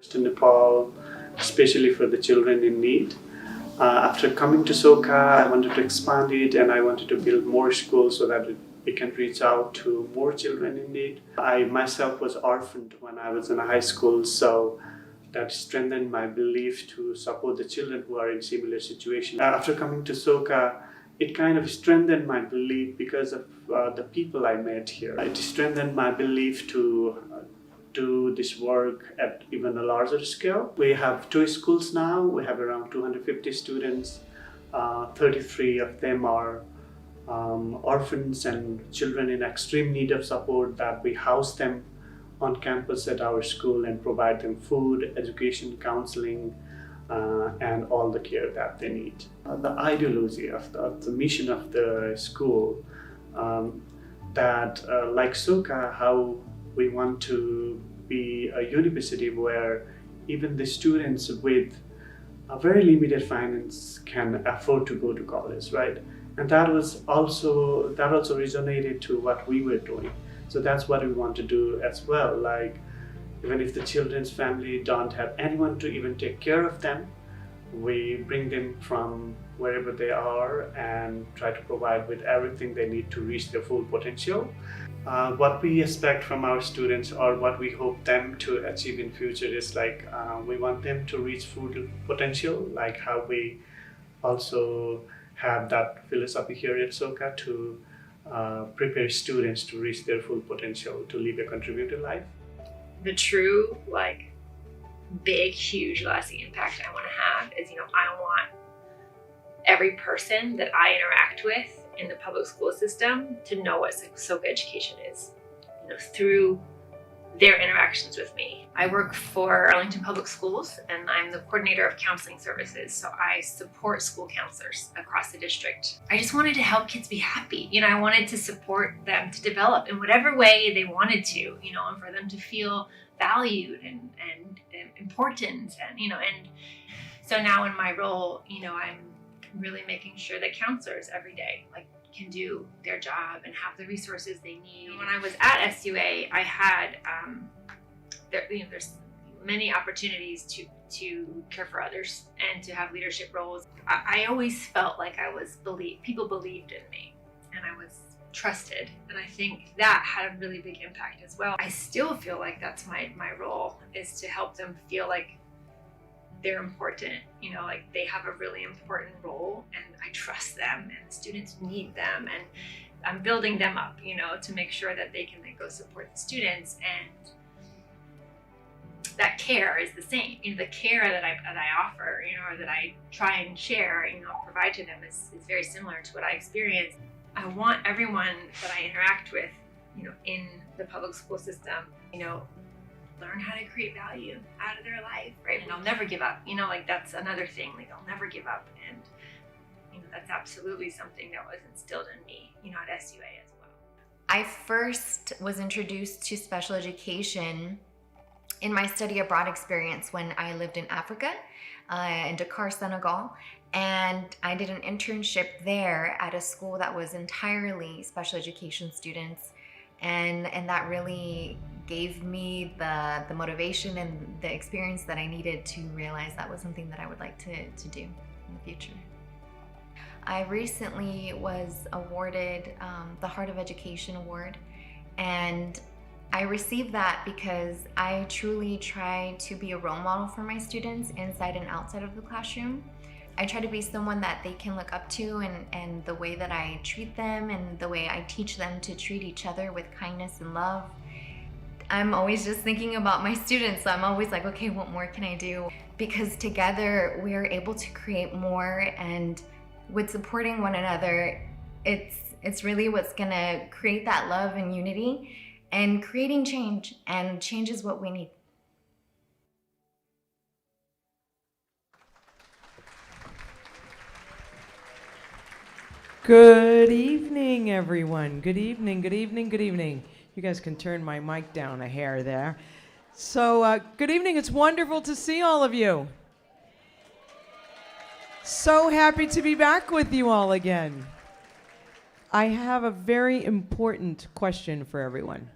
To Nepal, especially for the children in need. After coming to Soka, I wanted to expand it and I wanted to build more schools so that we can reach out to more children in need. I myself was orphaned when I was in high school, so that strengthened my belief to support the children who are in similar situations. After coming to Soka, it kind of strengthened my belief because of the people I met here. It strengthened my belief to do this work at even a larger scale. We have two schools now. We have around 250 students. 33 of them are orphans and children in extreme need of support that we house them on campus at our school and provide them food, education, counseling, and all the care that they need. The ideology of the mission of the school, that like Soka, how we want to be a university where even the students with a very limited finance can afford to go to college, right? And that also resonated to what we were doing. So that's what we want to do as well. Like, even if the children's family don't have anyone to even take care of them, we bring them from wherever they are and try to provide with everything they need to reach their full potential. What we expect from our students or what we hope them to achieve in future is like we want them to reach full potential, like how we also have that philosophy here at Soka to prepare students to reach their full potential to live a contributed life. The true, big, huge, lasting impact I want to have is, I want every person that I interact with in the public school system to know what Soka education is, through their interactions with me. I work for Arlington Public Schools and I'm the coordinator of counseling services. So I support school counselors across the district. I just wanted to help kids be happy. I wanted to support them to develop in whatever way they wanted to, and for them to feel valued and important. And so now in my role, I'm really making sure that counselors every day can do their job and have the resources they need. When I was at SUA, I had there's many opportunities to care for others and to have leadership roles. I always felt like people believed in me and I was trusted, and I think that had a really big impact as well. I still feel like that's my role, is to help them feel like they're important, they have a really important role and I trust them and the students need them, and I'm building them up, to make sure that they can then go support the students, and that care is the same. The care that I offer, or that I try and share, provide to them is very similar to what I experienced. I want everyone that I interact with, in the public school system, learn how to create value out of their life, right? And I'll never give up, that's another thing, I'll never give up. And, that's absolutely something that was instilled in me, at SUA as well. I first was introduced to special education in my study abroad experience when I lived in Africa, in Dakar, Senegal. And I did an internship there at a school that was entirely special education students. And that really gave me the motivation and the experience that I needed to realize that was something that I would like to do in the future. I recently was awarded the Heart of Education Award, and I received that because I truly try to be a role model for my students inside and outside of the classroom. I try to be someone that they can look up to, and the way that I treat them and the way I teach them to treat each other with kindness and love. I'm always just thinking about my students, so I'm always like, okay, what more can I do? Because together we are able to create more, and with supporting one another, it's really what's gonna create that love and unity and creating change, and change is what we need. Good evening, everyone. Good evening, good evening, good evening. You guys can turn my mic down a hair there. So, good evening. It's wonderful to see all of you. So happy to be back with you all again. I have a very important question for everyone.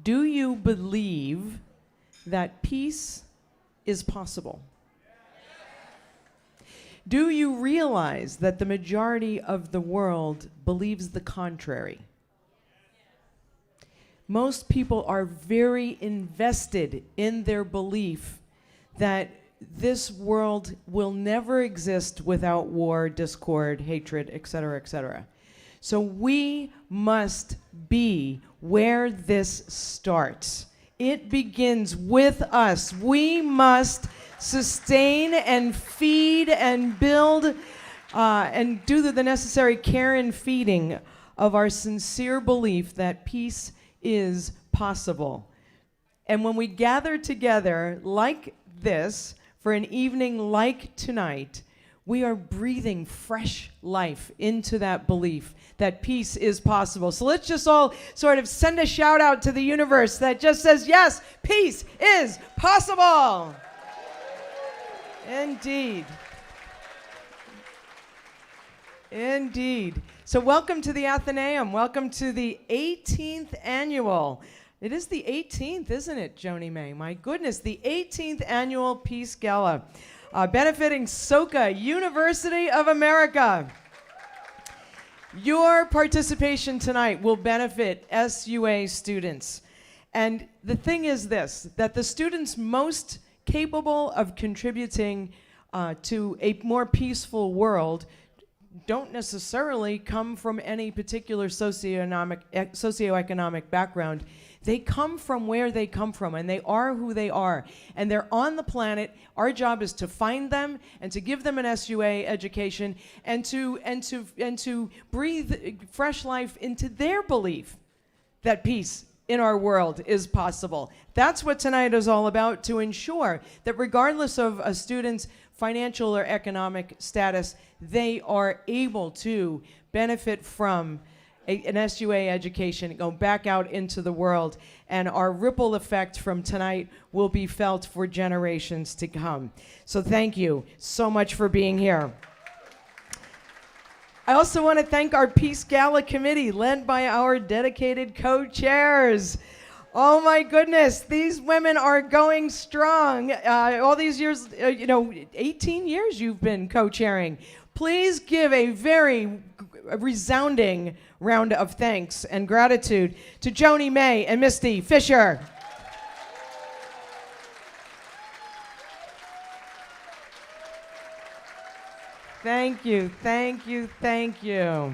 Do you believe that peace is possible? Do you realize that the majority of the world believes the contrary? Most people are very invested in their belief that this world will never exist without war, discord, hatred, etc., etc. So we must be where this starts. It begins with us. We must sustain and feed and build and do the necessary care and feeding of our sincere belief that peace is possible. And when we gather together like this for an evening like tonight, we are breathing fresh life into that belief that peace is possible. So let's just all sort of send a shout out to the universe that just says, yes, peace is possible. Indeed. Indeed. So welcome to the Athenaeum. Welcome to the 18th annual. It is the 18th, isn't it, Joni May? My goodness, the 18th annual Peace Gala, benefiting Soka, University of America. Your participation tonight will benefit SUA students. And the thing is this, that the students most capable of contributing to a more peaceful world don't necessarily come from any particular socioeconomic background. They come from where they come from, and they are who they are. And they're on the planet. Our job is to find them and to give them an SUA education and to breathe fresh life into their belief that peace in our world is possible. That's what tonight is all about, to ensure that regardless of a student's financial or economic status, they are able to benefit from an SUA education, go back out into the world, and our ripple effect from tonight will be felt for generations to come. So thank you so much for being here. I also want to thank our Peace Gala committee, led by our dedicated co-chairs. Oh my goodness, these women are going strong. All these years, 18 years you've been co-chairing. Please give a very resounding round of thanks and gratitude to Joni May and Misty Fisher. Thank you, thank you, thank you.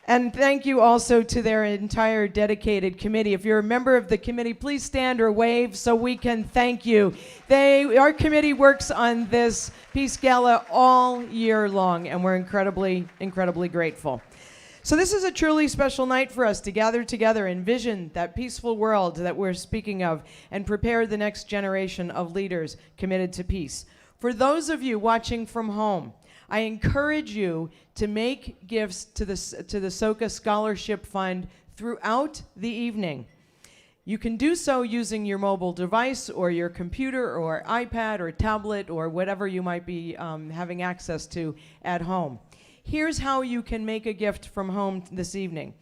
And thank you also to their entire dedicated committee. If you're a member of the committee, please stand or wave so we can thank you. Our committee works on this Peace Gala all year long, and we're incredibly, incredibly grateful. So this is a truly special night for us to gather together, envision that peaceful world that we're speaking of, and prepare the next generation of leaders committed to peace. For those of you watching from home, I encourage you to make gifts to the Soka Scholarship Fund throughout the evening. You can do so using your mobile device or your computer or iPad or tablet or whatever you might be having access to at home. Here's how you can make a gift from home this evening.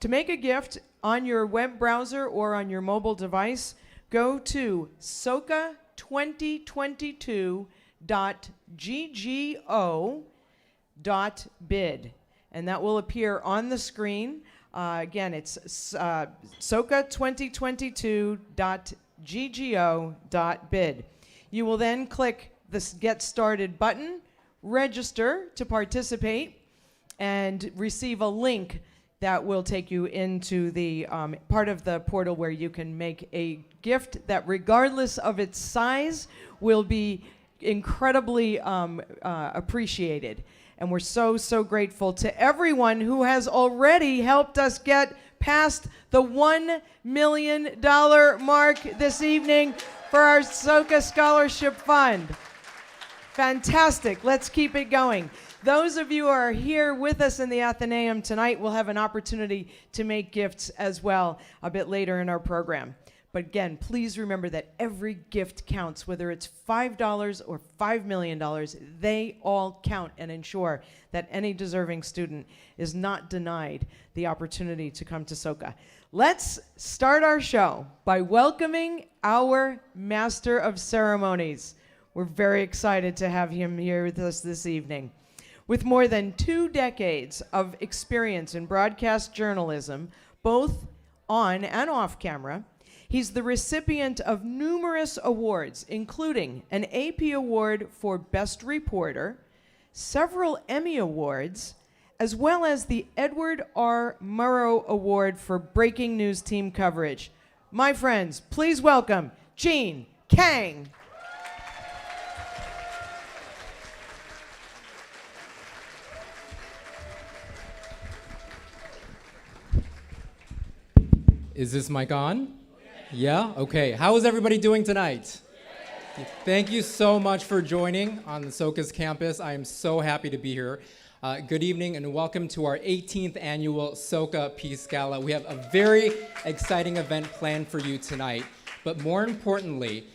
To make a gift on your web browser or on your mobile device, go to soka2022.ggo.bid, and that will appear on the screen. Again, it's soka2022.ggo.bid. You will then click the Get Started button, register to participate, and receive a link that will take you into the part of the portal where you can make a gift that, regardless of its size, will be incredibly appreciated. And we're so, so grateful to everyone who has already helped us get past the $1 million mark this evening for our Soka Scholarship Fund. Fantastic. Let's keep it going. Those of you who are here with us in the Athenaeum tonight will have an opportunity to make gifts as well a bit later in our program. But again, please remember that every gift counts, whether it's $5 or $5 million. They all count and ensure that any deserving student is not denied the opportunity to come to Soka. Let's start our show by welcoming our Master of Ceremonies. We're very excited to have him here with us this evening. With more than 2 decades of experience in broadcast journalism, both on and off camera, he's the recipient of numerous awards, including an AP Award for Best Reporter, several Emmy Awards, as well as the Edward R. Murrow Award for Breaking News Team Coverage. My friends, please welcome Gene Kang. Is this mic on? Yeah? Okay. How is everybody doing tonight? Thank you so much for joining on the Soka's campus. I am so happy to be here. Good evening and welcome to our 18th annual Soka Peace Gala. We have a very exciting event planned for you tonight, but more importantly,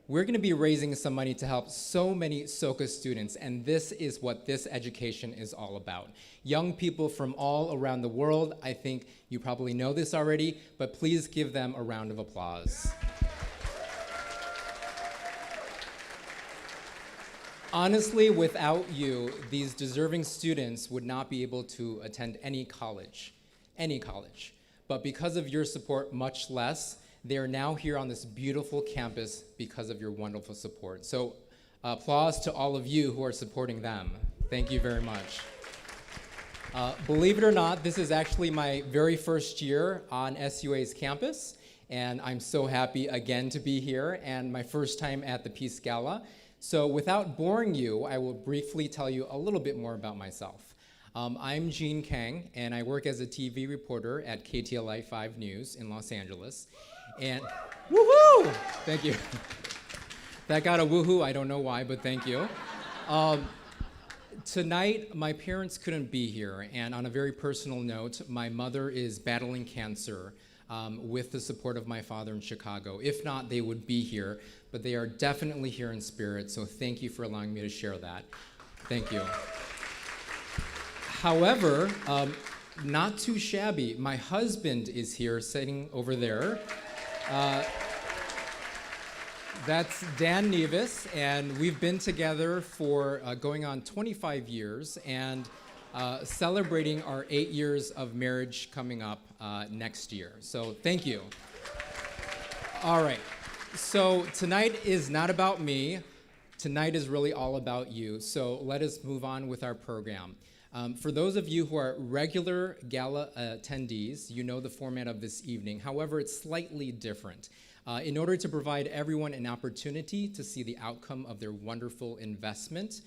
we're going to be raising some money to help so many Soka students, and this is what this education is all about. Young people from all around the world, I think you probably know this already, but please give them a round of applause. Honestly, without you, these deserving students would not be able to attend any college. But because of your support, much less. They are now here on this beautiful campus because of your wonderful support. So applause to all of you who are supporting them. Thank you very much. Believe it or not, this is actually my very first year on SUA's campus, and I'm so happy again to be here, and my first time at the Peace Gala. So without boring you, I will briefly tell you a little bit more about myself. I'm Gene Kang, and I work as a TV reporter at KTLA 5 News in Los Angeles. And woohoo! Thank you. That got a woohoo, I don't know why, but thank you. Tonight, my parents couldn't be here, and on a very personal note, my mother is battling cancer with the support of my father in Chicago. If not, they would be here, but they are definitely here in spirit, so thank you for allowing me to share that. Thank you. However, not too shabby, my husband is here sitting over there. That's Dan Nevis, and we've been together for going on 25 years and celebrating our 8 years of marriage coming up next year. So thank you. All right, so tonight is not about me. Tonight is really all about you. So let us move on with our program. For those of you who are regular gala attendees, you know the format of this evening. However, it's slightly different. In order to provide everyone an opportunity to see the outcome of their wonderful investment,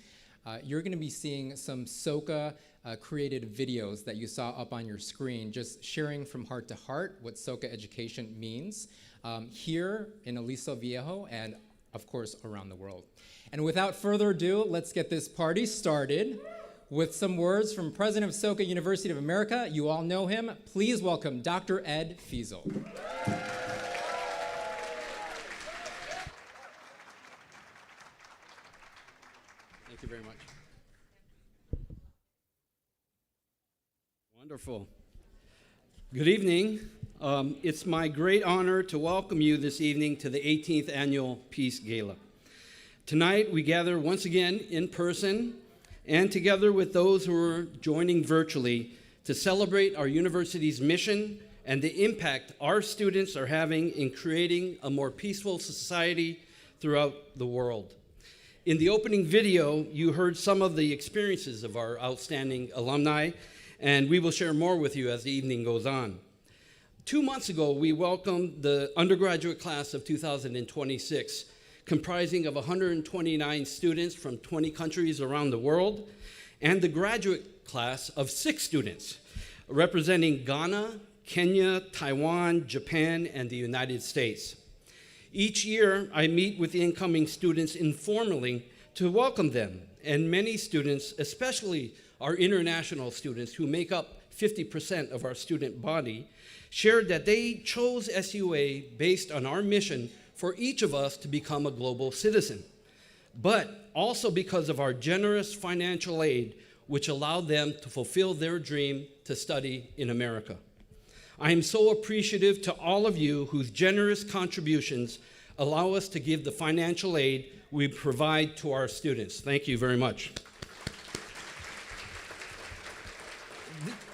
you're going to be seeing some Soka created videos that you saw up on your screen, just sharing from heart to heart what Soka education means here in Aliso Viejo and, of course, around the world. And without further ado, let's get this party started with some words from President of Soka University of America. You all know him. Please welcome Dr. Ed Fiesel. Thank you very much. Wonderful. Good evening. It's my great honor to welcome you this evening to the 18th Annual Peace Gala. Tonight, we gather once again in person and together with those who are joining virtually to celebrate our university's mission and the impact our students are having in creating a more peaceful society throughout the world. In the opening video, you heard some of the experiences of our outstanding alumni, and we will share more with you as the evening goes on. 2 months ago, we welcomed the undergraduate class of 2026, comprising of 129 students from 20 countries around the world, and the graduate class of 6 students, representing Ghana, Kenya, Taiwan, Japan, and the United States. Each year, I meet with the incoming students informally to welcome them, and many students, especially our international students, who make up 50% of our student body, shared that they chose SUA based on our mission for each of us to become a global citizen, but also because of our generous financial aid, which allowed them to fulfill their dream to study in America. I am so appreciative to all of you whose generous contributions allow us to give the financial aid we provide to our students. Thank you very much.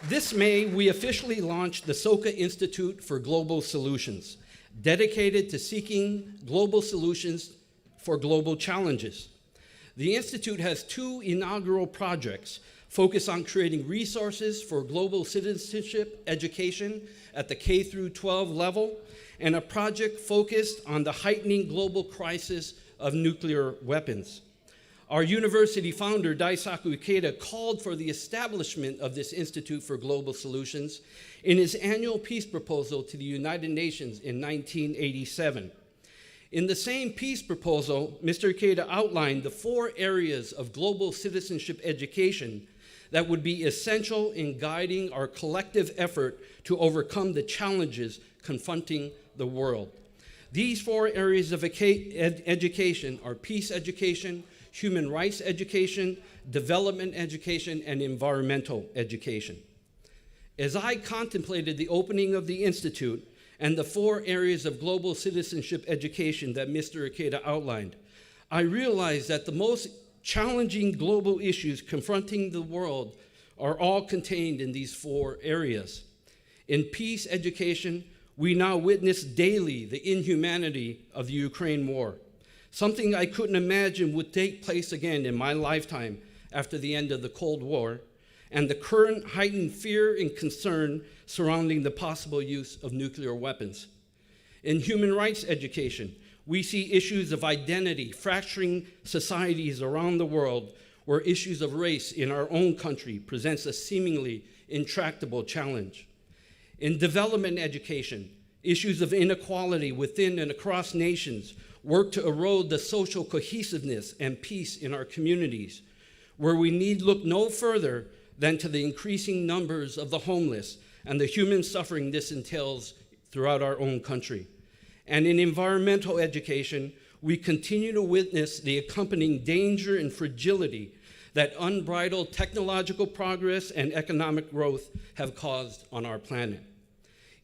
This May, we officially launched the Soka Institute for Global Solutions, dedicated to seeking global solutions for global challenges. The Institute has 2 inaugural projects focused on creating resources for global citizenship education at the K-12 level, and a project focused on the heightening global crisis of nuclear weapons. Our university founder, Daisaku Ikeda, called for the establishment of this Institute for Global Solutions in his annual peace proposal to the United Nations in 1987. In the same peace proposal, Mr. Ikeda outlined the 4 areas of global citizenship education that would be essential in guiding our collective effort to overcome the challenges confronting the world. These 4 areas of education are peace education, human rights education, development education, and environmental education. As I contemplated the opening of the Institute and the 4 areas of global citizenship education that Mr. Ikeda outlined, I realized that the most challenging global issues confronting the world are all contained in these 4 areas. In peace education, we now witness daily the inhumanity of the Ukraine war, something I couldn't imagine would take place again in my lifetime after the end of the Cold War, and the current heightened fear and concern surrounding the possible use of nuclear weapons. In human rights education, we see issues of identity fracturing societies around the world, where issues of race in our own country presents a seemingly intractable challenge. In development education, issues of inequality within and across nations work to erode the social cohesiveness and peace in our communities, where we need look no further than to the increasing numbers of the homeless and the human suffering this entails throughout our own country. And in environmental education, we continue to witness the accompanying danger and fragility that unbridled technological progress and economic growth have caused on our planet.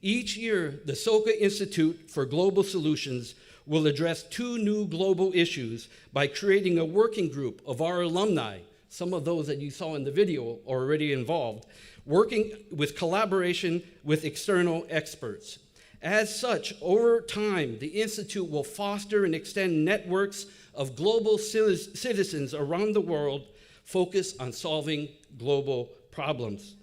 Each year, the Soka Institute for Global Solutions will address 2 new global issues by creating a working group of our alumni, some of those that you saw in the video are already involved, working with collaboration with external experts. As such, over time, the Institute will foster and extend networks of global citizens around the world focused on solving global problems.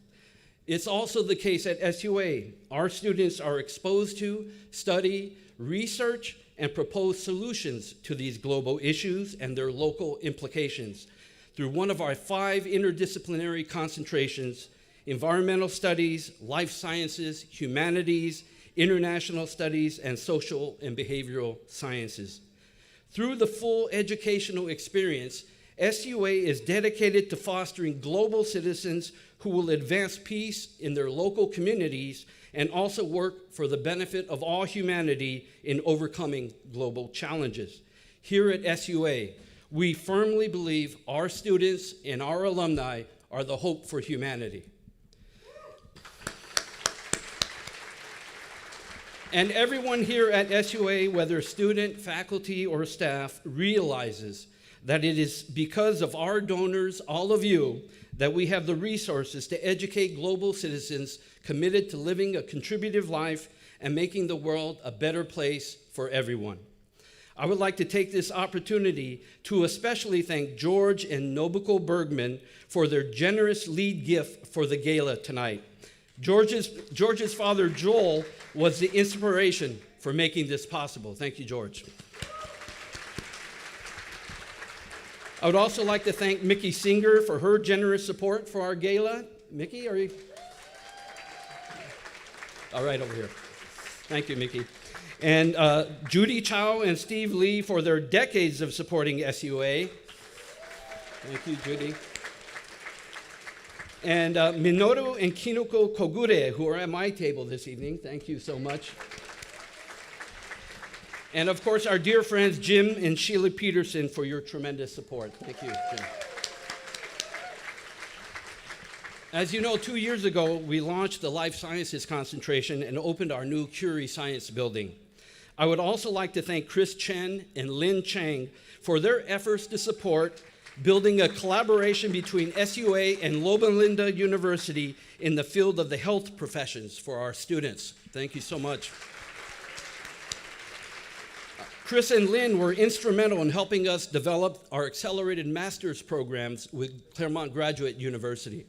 It's also the case at SUA. Our students are exposed to, study, research, and propose solutions to these global issues and their local implications through one of our 5 interdisciplinary concentrations: environmental studies, life sciences, humanities, international studies, and social and behavioral sciences. Through the full educational experience, SUA is dedicated to fostering global citizens who will advance peace in their local communities and also work for the benefit of all humanity in overcoming global challenges. Here at SUA, we firmly believe our students and our alumni are the hope for humanity. And everyone here at SUA, whether student, faculty, or staff, realizes that it is because of our donors, all of you, that we have the resources to educate global citizens committed to living a contributive life and making the world a better place for everyone. I would like to take this opportunity to especially thank George and Nobuko Bergman for their generous lead gift for the gala tonight. George's father, Joel, was the inspiration for making this possible. Thank you, George. I would also like to thank Mickey Singer for her generous support for our gala. Mickey, are you? All right, over here. Thank you, Mickey. And Judy Chow and Steve Lee for their decades of supporting SUA. Thank you, Judy. And Minoru and Kinoko Kogure, who are at my table this evening. Thank you so much. And of course, our dear friends, Jim and Sheila Peterson, for your tremendous support. Thank you, Jim. As you know, 2 years ago, we launched the Life Sciences concentration and opened our new Curie Science building. I would also like to thank Chris Chen and Lin Chang for their efforts to support building a collaboration between SUA and Loma Linda University in the field of the health professions for our students. Thank you so much. Chris and Lynn were instrumental in helping us develop our accelerated master's programs with Claremont Graduate University.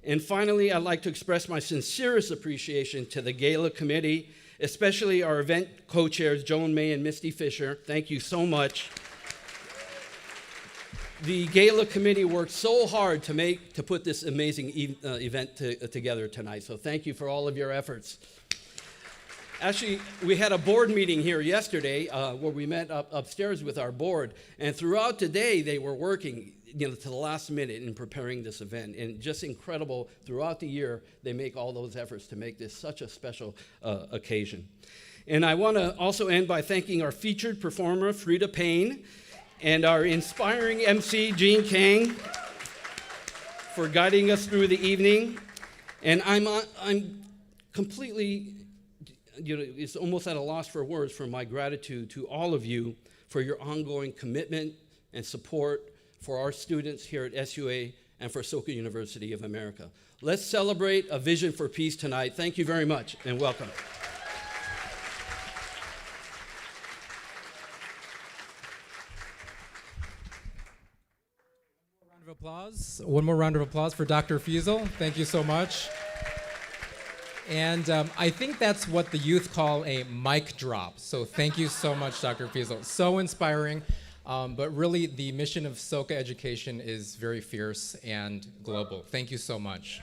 And finally, I'd like to express my sincerest appreciation to the Gala Committee, especially our event co-chairs, Joan May and Misty Fisher. Thank you so much. The Gala Committee worked so hard to put this amazing event together tonight, so thank you for all of your efforts. Actually, we had a board meeting here yesterday where we met upstairs with our board, and throughout the day they were working to the last minute in preparing this event, and just incredible. Throughout the year, they make all those efforts to make this such a special occasion. And I want to also end by thanking our featured performer, Frida Payne, and our inspiring MC, Jean Kang, for guiding us through the evening. And I'm completely, it's almost at a loss for words for my gratitude to all of you for your ongoing commitment and support for our students here at SUA and for Soka University of America. Let's celebrate a vision for peace tonight. Thank you very much and welcome. One more round of applause for Dr. Fiesel. Thank you so much. And I think that's what the youth call a mic drop. So thank you so much, Dr. Fiesel. So inspiring. But really, the mission of Soka education is very fierce and global. Thank you so much.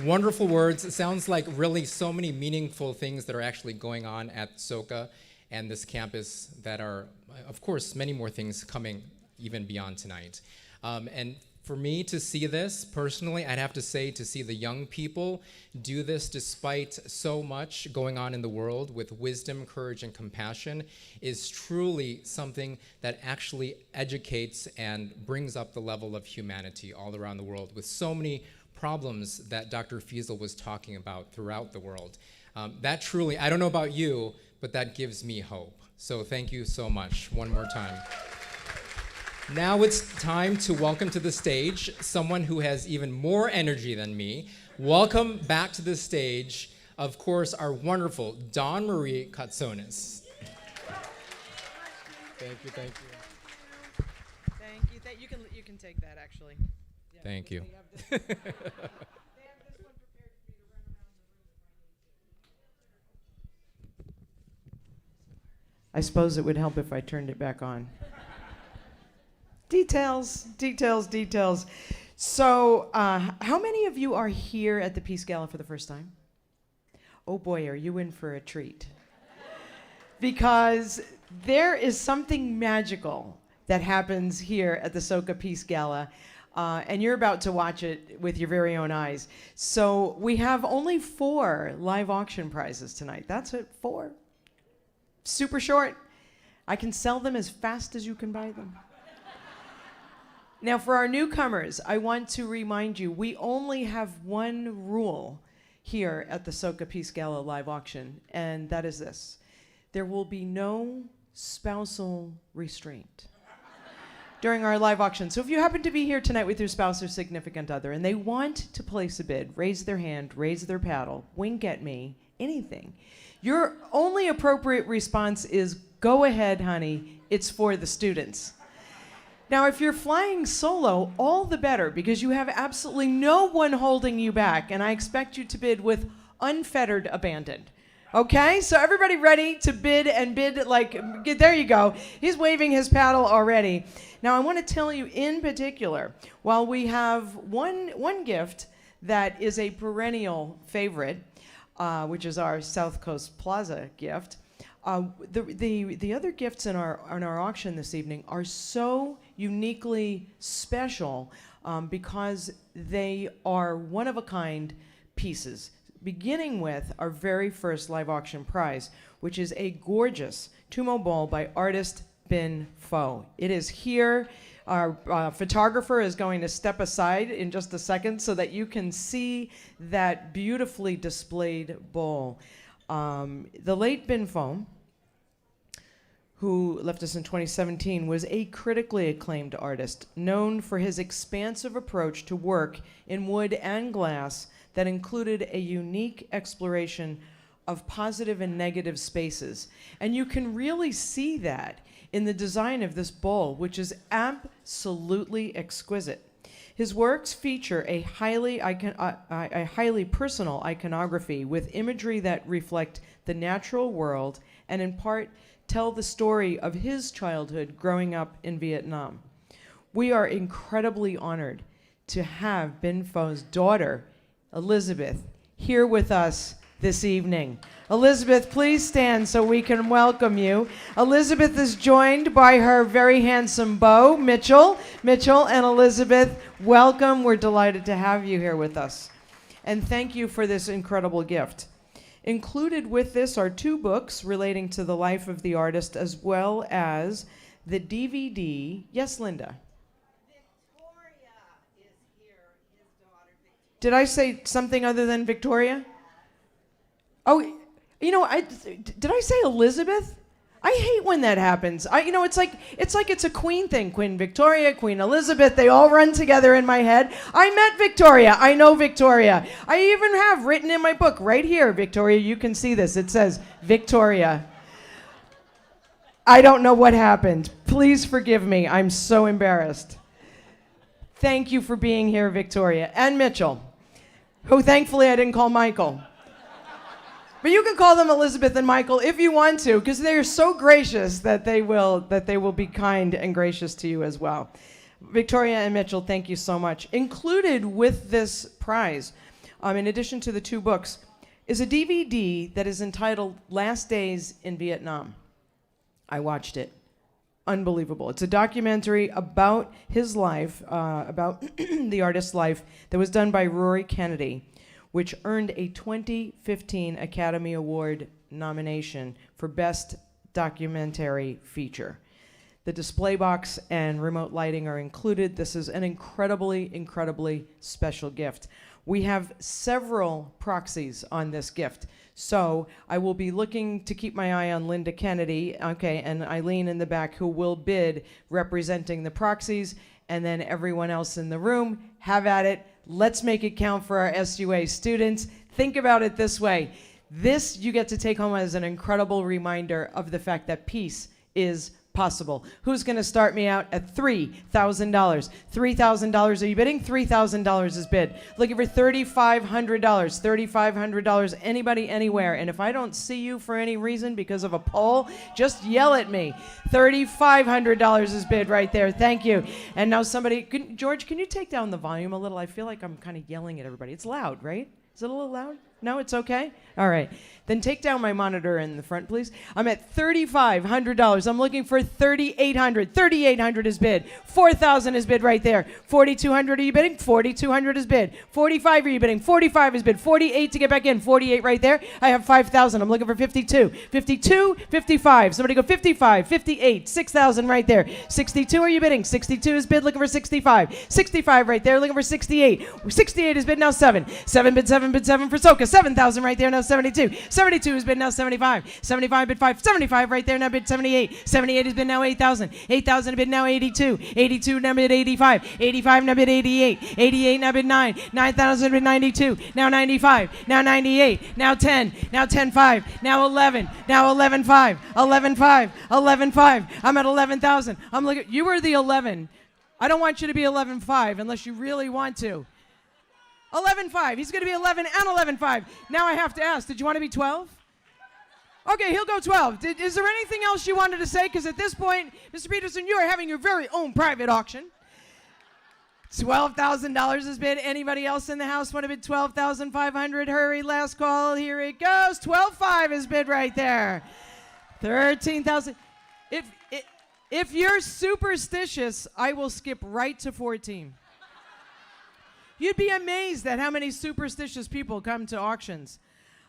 Wonderful words. It sounds like really so many meaningful things that are actually going on at Soka and this campus that are, of course, many more things coming even beyond tonight. And for me to see this, personally, I'd have to say to see the young people do this despite so much going on in the world with wisdom, courage, and compassion is truly something that actually educates and brings up the level of humanity all around the world with so many problems that Dr. Fiesel was talking about throughout the world. That truly, I don't know about you, but that gives me hope. So thank you so much one more time. Now it's time to welcome to the stage someone who has even more energy than me. Welcome back to the stage, of course, our wonderful Dawn Marie Katsonis. Thank you, thank you. Thank you. You can take that, actually. Yeah, thank you. I suppose it would help if I turned it back on. Details. So, how many of you are here at the Peace Gala for the first time? Oh boy, are you in for a treat. Because there is something magical that happens here at the Soka Peace Gala, and you're about to watch it with your very own eyes. So we have only 4 live auction prizes tonight. That's it, 4. Super short. I can sell them as fast as you can buy them. Now, for our newcomers, I want to remind you, we only have one rule here at the Soka Peace Gala live auction, and that is this. There will be no spousal restraint during our live auction. So if you happen to be here tonight with your spouse or significant other, and they want to place a bid, raise their hand, raise their paddle, wink at me, anything, your only appropriate response is, go ahead, honey, it's for the students. Now, if you're flying solo, all the better, because you have absolutely no one holding you back, and I expect you to bid with unfettered abandon. Okay, so everybody ready to bid and bid like, there you go. He's waving his paddle already. Now, I want to tell you in particular, while we have one gift that is a perennial favorite, which is our South Coast Plaza gift, the other gifts in our auction this evening are so uniquely special because they are one-of-a-kind pieces, beginning with our very first live auction prize, which is a gorgeous Tumo bowl by artist Bin Pho. It is here. Our photographer is going to step aside in just a second so that you can see that beautifully displayed bowl. The late Bin Pho, who left us in 2017, was a critically acclaimed artist, known for his expansive approach to work in wood and glass that included a unique exploration of positive and negative spaces. And you can really see that in the design of this bowl, which is absolutely exquisite. His works feature a highly personal iconography with imagery that reflect the natural world and in part tell the story of his childhood growing up in Vietnam. We are incredibly honored to have Bin Pho's daughter, Elizabeth, here with us this evening. Elizabeth, please stand so we can welcome you. Elizabeth is joined by her very handsome beau, Mitchell. Mitchell and Elizabeth, welcome. We're delighted to have you here with us. And thank you for this incredible gift. Included with this are 2 books relating to the life of the artist, as well as the DVD. Yes, Linda? Victoria is here, his daughter. Did I say something other than Victoria? Oh, you know, did I say Elizabeth? I hate when that happens. It's like it's a Queen thing. Queen Victoria, Queen Elizabeth, they all run together in my head. I met Victoria. I know Victoria. I even have written in my book right here, Victoria, you can see this. It says Victoria. I don't know what happened. Please forgive me. I'm so embarrassed. Thank you for being here, Victoria. And Mitchell, who thankfully I didn't call Michael. But you can call them Elizabeth and Michael if you want to, because they are so gracious that they will be kind and gracious to you as well. Victoria and Mitchell, thank you so much. Included with this prize, in addition to the 2 books, is a DVD that is entitled Last Days in Vietnam. I watched it. Unbelievable. It's a documentary about his life, about the artist's life, that was done by Rory Kennedy, which earned a 2015 Academy Award nomination for Best Documentary Feature. The display box and remote lighting are included. This is an incredibly, incredibly special gift. We have several proxies on this gift. So I will be looking to keep my eye on Linda Kennedy, and Eileen in the back, who will bid representing the proxies, and then everyone else in the room, have at it. Let's make it count for our SUA students. Think about it this way. This you get to take home as an incredible reminder of the fact that peace is possible. Who's going to start me out at $3,000? $3,000. Are you bidding? $3,000 is bid. Looking for $3,500. $3,500. Anybody, anywhere. And if I don't see you for any reason because of a poll, just yell at me. $3,500 is bid right there. Thank you. And now somebody, George, can you take down the volume a little? I feel like I'm kind of yelling at everybody. It's loud, right? Is it a little loud? No, it's okay? All right. Then take down my monitor in the front, please. I'm at $3,500. I'm looking for $3,800. $3,800 is bid. $4,000 is bid right there. $4,200, are you bidding? $4,200 is bid. $45, are you bidding? $45 is bid. $48 to get back in. $48 right there. I have $5,000. I'm looking for $52. $52, $55. Somebody go $55, $58, $6,000 right there. $62, are you bidding? $62 is bid. Looking for $65. $65 right there. Looking for $68. $68 is bid now. $7. $7 bid, $7 bid, $7 for Soka. $7,000 right there now. $72. $72 has bid now. $75. $75 bid 5. $75 right there now. Bid $78. $78 has bid now. $8,000. $8,000 bid now. $82. $82 now bid $85. $85 now bid $88. $88 now bid $9. $9,000 bid $92. Now $95. Now $98. Now $10. Now $10,500. Now $11. Now $11,500. $11,500. $11,500. I'm at $11,000. I'm looking. You were the 11. I don't want you to be 11,500 unless you really want to. 11,500. He's going to be 11 and 11,500. Now I have to ask, did you want to be 12? Okay, he'll go 12. Is there anything else you wanted to say? Because at this point, Mr. Peterson, you are having your very own private auction. $12,000 is bid. Anybody else in the house want to bid $12,500? Hurry, last call. Here it goes. $12,500 is bid right there. $13,000. If you're superstitious, I will skip right to 14. You'd be amazed at how many superstitious people come to auctions.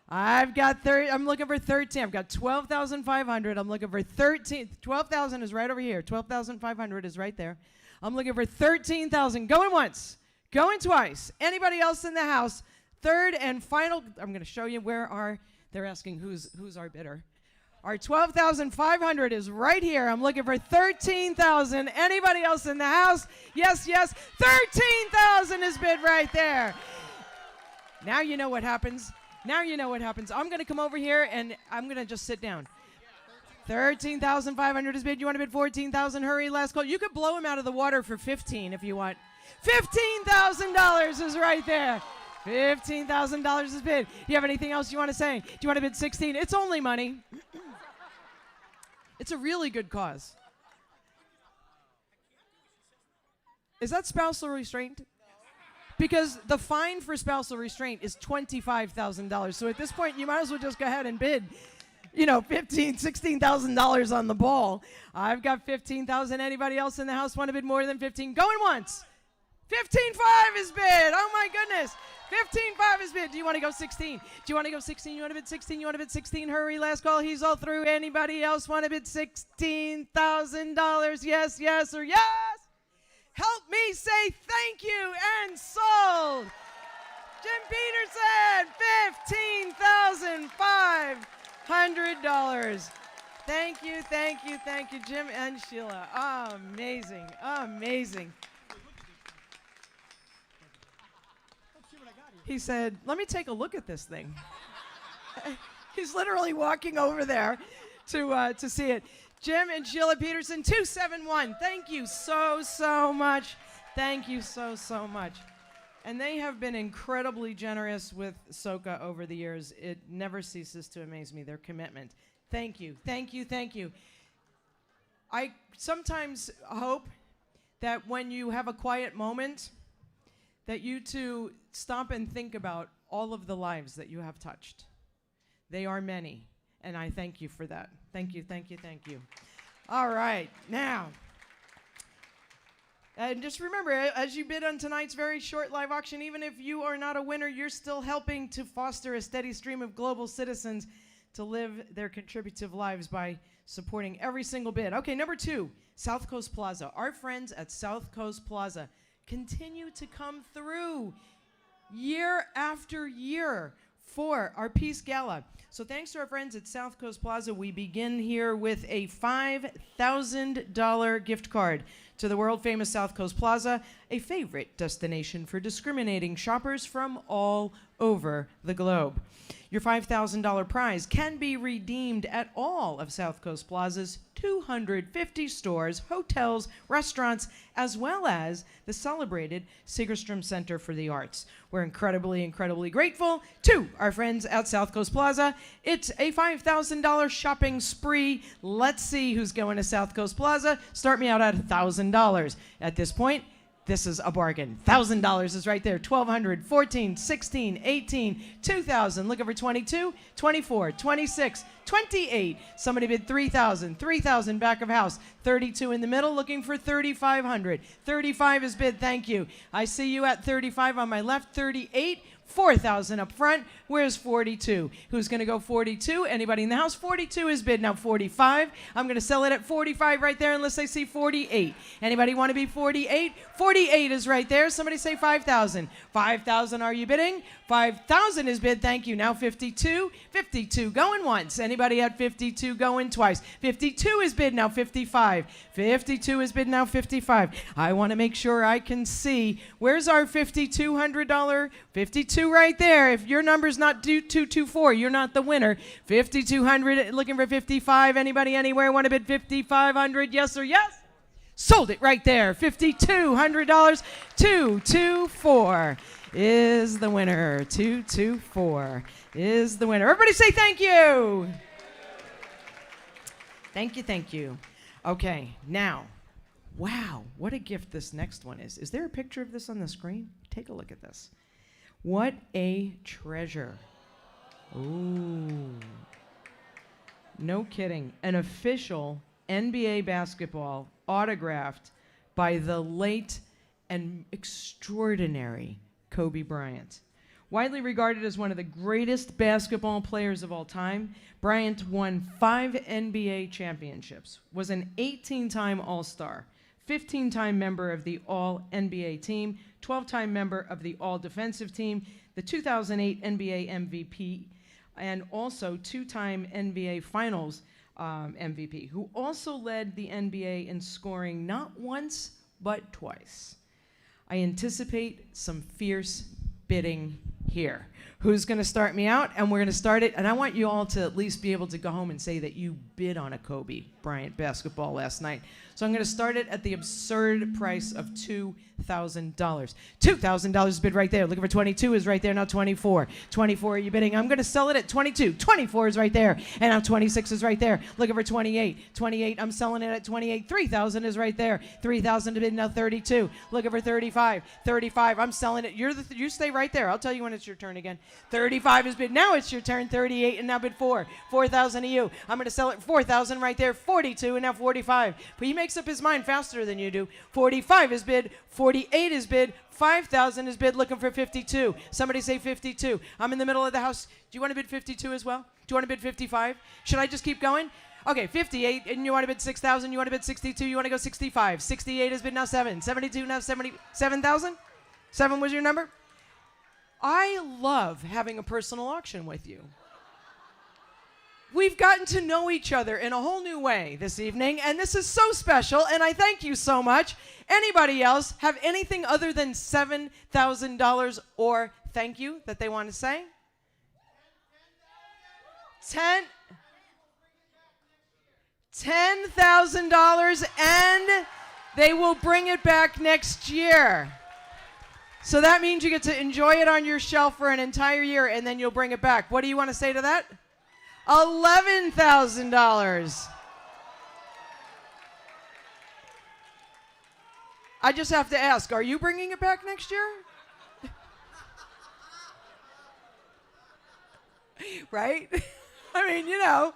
I've got I'm looking for 13. I've got 12,500. I'm looking for 13. 12,000 is right over here. 12,500 is right there. I'm looking for 13,000. Going once. Going twice. Anybody else in the house? Third and final. I'm going to show you they're asking who's our bidder. Our 12,500 is right here. I'm looking for 13,000. Anybody else in the house? Yes, yes. 13,000 is bid right there. Now you know what happens. Now you know what happens. I'm going to come over here and I'm going to just sit down. 13,500 is bid. You want to bid 14,000? Hurry, last call. You could blow him out of the water for 15 if you want. $15,000 is right there. $15,000 is bid. Do you have anything else you want to say? Do you want to bid 16? It's only money. It's a really good cause. Is that spousal restraint? Because the fine for spousal restraint is $25,000. So at this point, you might as well just go ahead and bid, $16,000 on the ball. I've got 15,000. Anybody else in the house want to bid more than 15? Going once. 15.5 is bid. Oh my goodness. 15.5 is bid. Do you want to go 16? Do you want to go 16? You want to bid 16? You want to bid 16? Hurry, last call. He's all through. Anybody else want to bid $16,000? Yes, yes, or yes? Help me say thank you and sold. Jim Peterson, $15,500. Thank you, thank you, thank you, Jim and Sheila. Amazing, amazing. He said, let me take a look at this thing. He's literally walking over there to see it. Jim and Sheila Peterson, 271. Thank you so much. Thank you so much. And they have been incredibly generous with Soka over the years. It never ceases to amaze me, their commitment. Thank you, thank you, thank you. I sometimes hope that when you have a quiet moment, that you two stop and think about all of the lives that you have touched. They are many, and I thank you for that. Thank you, thank you, thank you. All right, now, and just remember, as you bid on tonight's very short live auction, even if you are not a winner, you're still helping to foster a steady stream of global citizens to live their contributive lives by supporting every single bid. Okay, number 2, South Coast Plaza. Our friends at South Coast Plaza continue to come through year after year for our Peace Gala. So thanks to our friends at South Coast Plaza, we begin here with a $5,000 gift card to the world-famous South Coast Plaza, a favorite destination for discriminating shoppers from all over the globe. Your $5,000 prize can be redeemed at all of South Coast Plaza's 250 stores, hotels, restaurants, as well as the celebrated Segerstrom Center for the Arts. We're incredibly, incredibly grateful to our friends at South Coast Plaza. It's a $5,000 shopping spree. Let's see who's going to South Coast Plaza. Start me out at $1,000. At this point, this is a bargain. $1,000 is right there. 1,200, 14, 16, 18, 2,000. Looking for 22, 24, 26, 28. Somebody bid 3,000. 3,000 back of house. 32 in the middle. Looking for 3,500. 35 is bid. Thank you. I see you at 35 on my left. 38. 4,000 up front. Where's 42? Who's going to go 42? Anybody in the house? 42 is bid. Now 45. I'm going to sell it at 45 right there unless I see 48. Anybody want to be 48? 48 is right there. Somebody say 5,000. 5,000, are you bidding? 5,000 is bid. Thank you. Now 52. 52 going once. Anybody at 52 going twice? 52 is bid. Now 55. 52 is bid. Now 55. I want to make sure I can see. Where's our $5,200? 52 right there. If your number's not 224, you're not the winner. 5,200, looking for 55. Anybody anywhere want to bid 5,500? Yes or yes? Sold it right there. $5,200. 224 is the winner. 224 is the winner. Everybody say thank you. Thank you, thank you. Okay, now, wow, what a gift this next one is. Is there a picture of this on the screen? Take a look at this. What a treasure. Ooh. No kidding. An official NBA basketball autographed by the late and extraordinary Kobe Bryant. Widely regarded as one of the greatest basketball players of all time, Bryant won 5 NBA championships, was an 18-time All-Star, 15-time member of the All-NBA team, 12-time member of the All-Defensive team, the 2008 NBA MVP, and also 2-time NBA Finals MVP, who also led the NBA in scoring not once, but twice. I anticipate some fierce bidding here. Who's going to start me out? And we're going to start it. And I want you all to at least be able to go home and say that you bid on a Kobe Bryant basketball last night. So I'm going to start it at the absurd price of $2,000. $2,000 bid right there. Looking for 22 is right there. Now 24. 24 are you bidding? I'm going to sell it at 22. 24 is right there. And now 26 is right there. Looking for 28. 28, I'm selling it at 28. 3,000 is right there. 3,000 to bid. Now 32. Looking for 35. 35, I'm selling it. You stay right there. I'll tell you when it's your turn again. 35 is bid. Now it's your turn. 38 and now bid 4. 4,000 to you. I'm going to sell it 4,000 right there. 42 and now 45. But he makes up his mind faster than you do. 45 is bid. 48 is bid. 5,000 is bid. Looking for 52. Somebody say 52. I'm in the middle of the house. Do you want to bid 52 as well? Do you want to bid 55? Should I just keep going? Okay, 58, and you want to bid 6,000. You want to bid 62. You want to go 65. 68 is bid now 7. 72 now 7,000. 7 was your number? I love having a personal auction with you. We've gotten to know each other in a whole new way this evening, and this is so special, and I thank you so much. Anybody else have anything other than $7,000 or thank you that they want to say? 10,000, and they will bring it back next year. So that means you get to enjoy it on your shelf for an entire year, and then you'll bring it back. What do you want to say to that? $11,000. I just have to ask, are you bringing it back next year? Right? I mean, you know,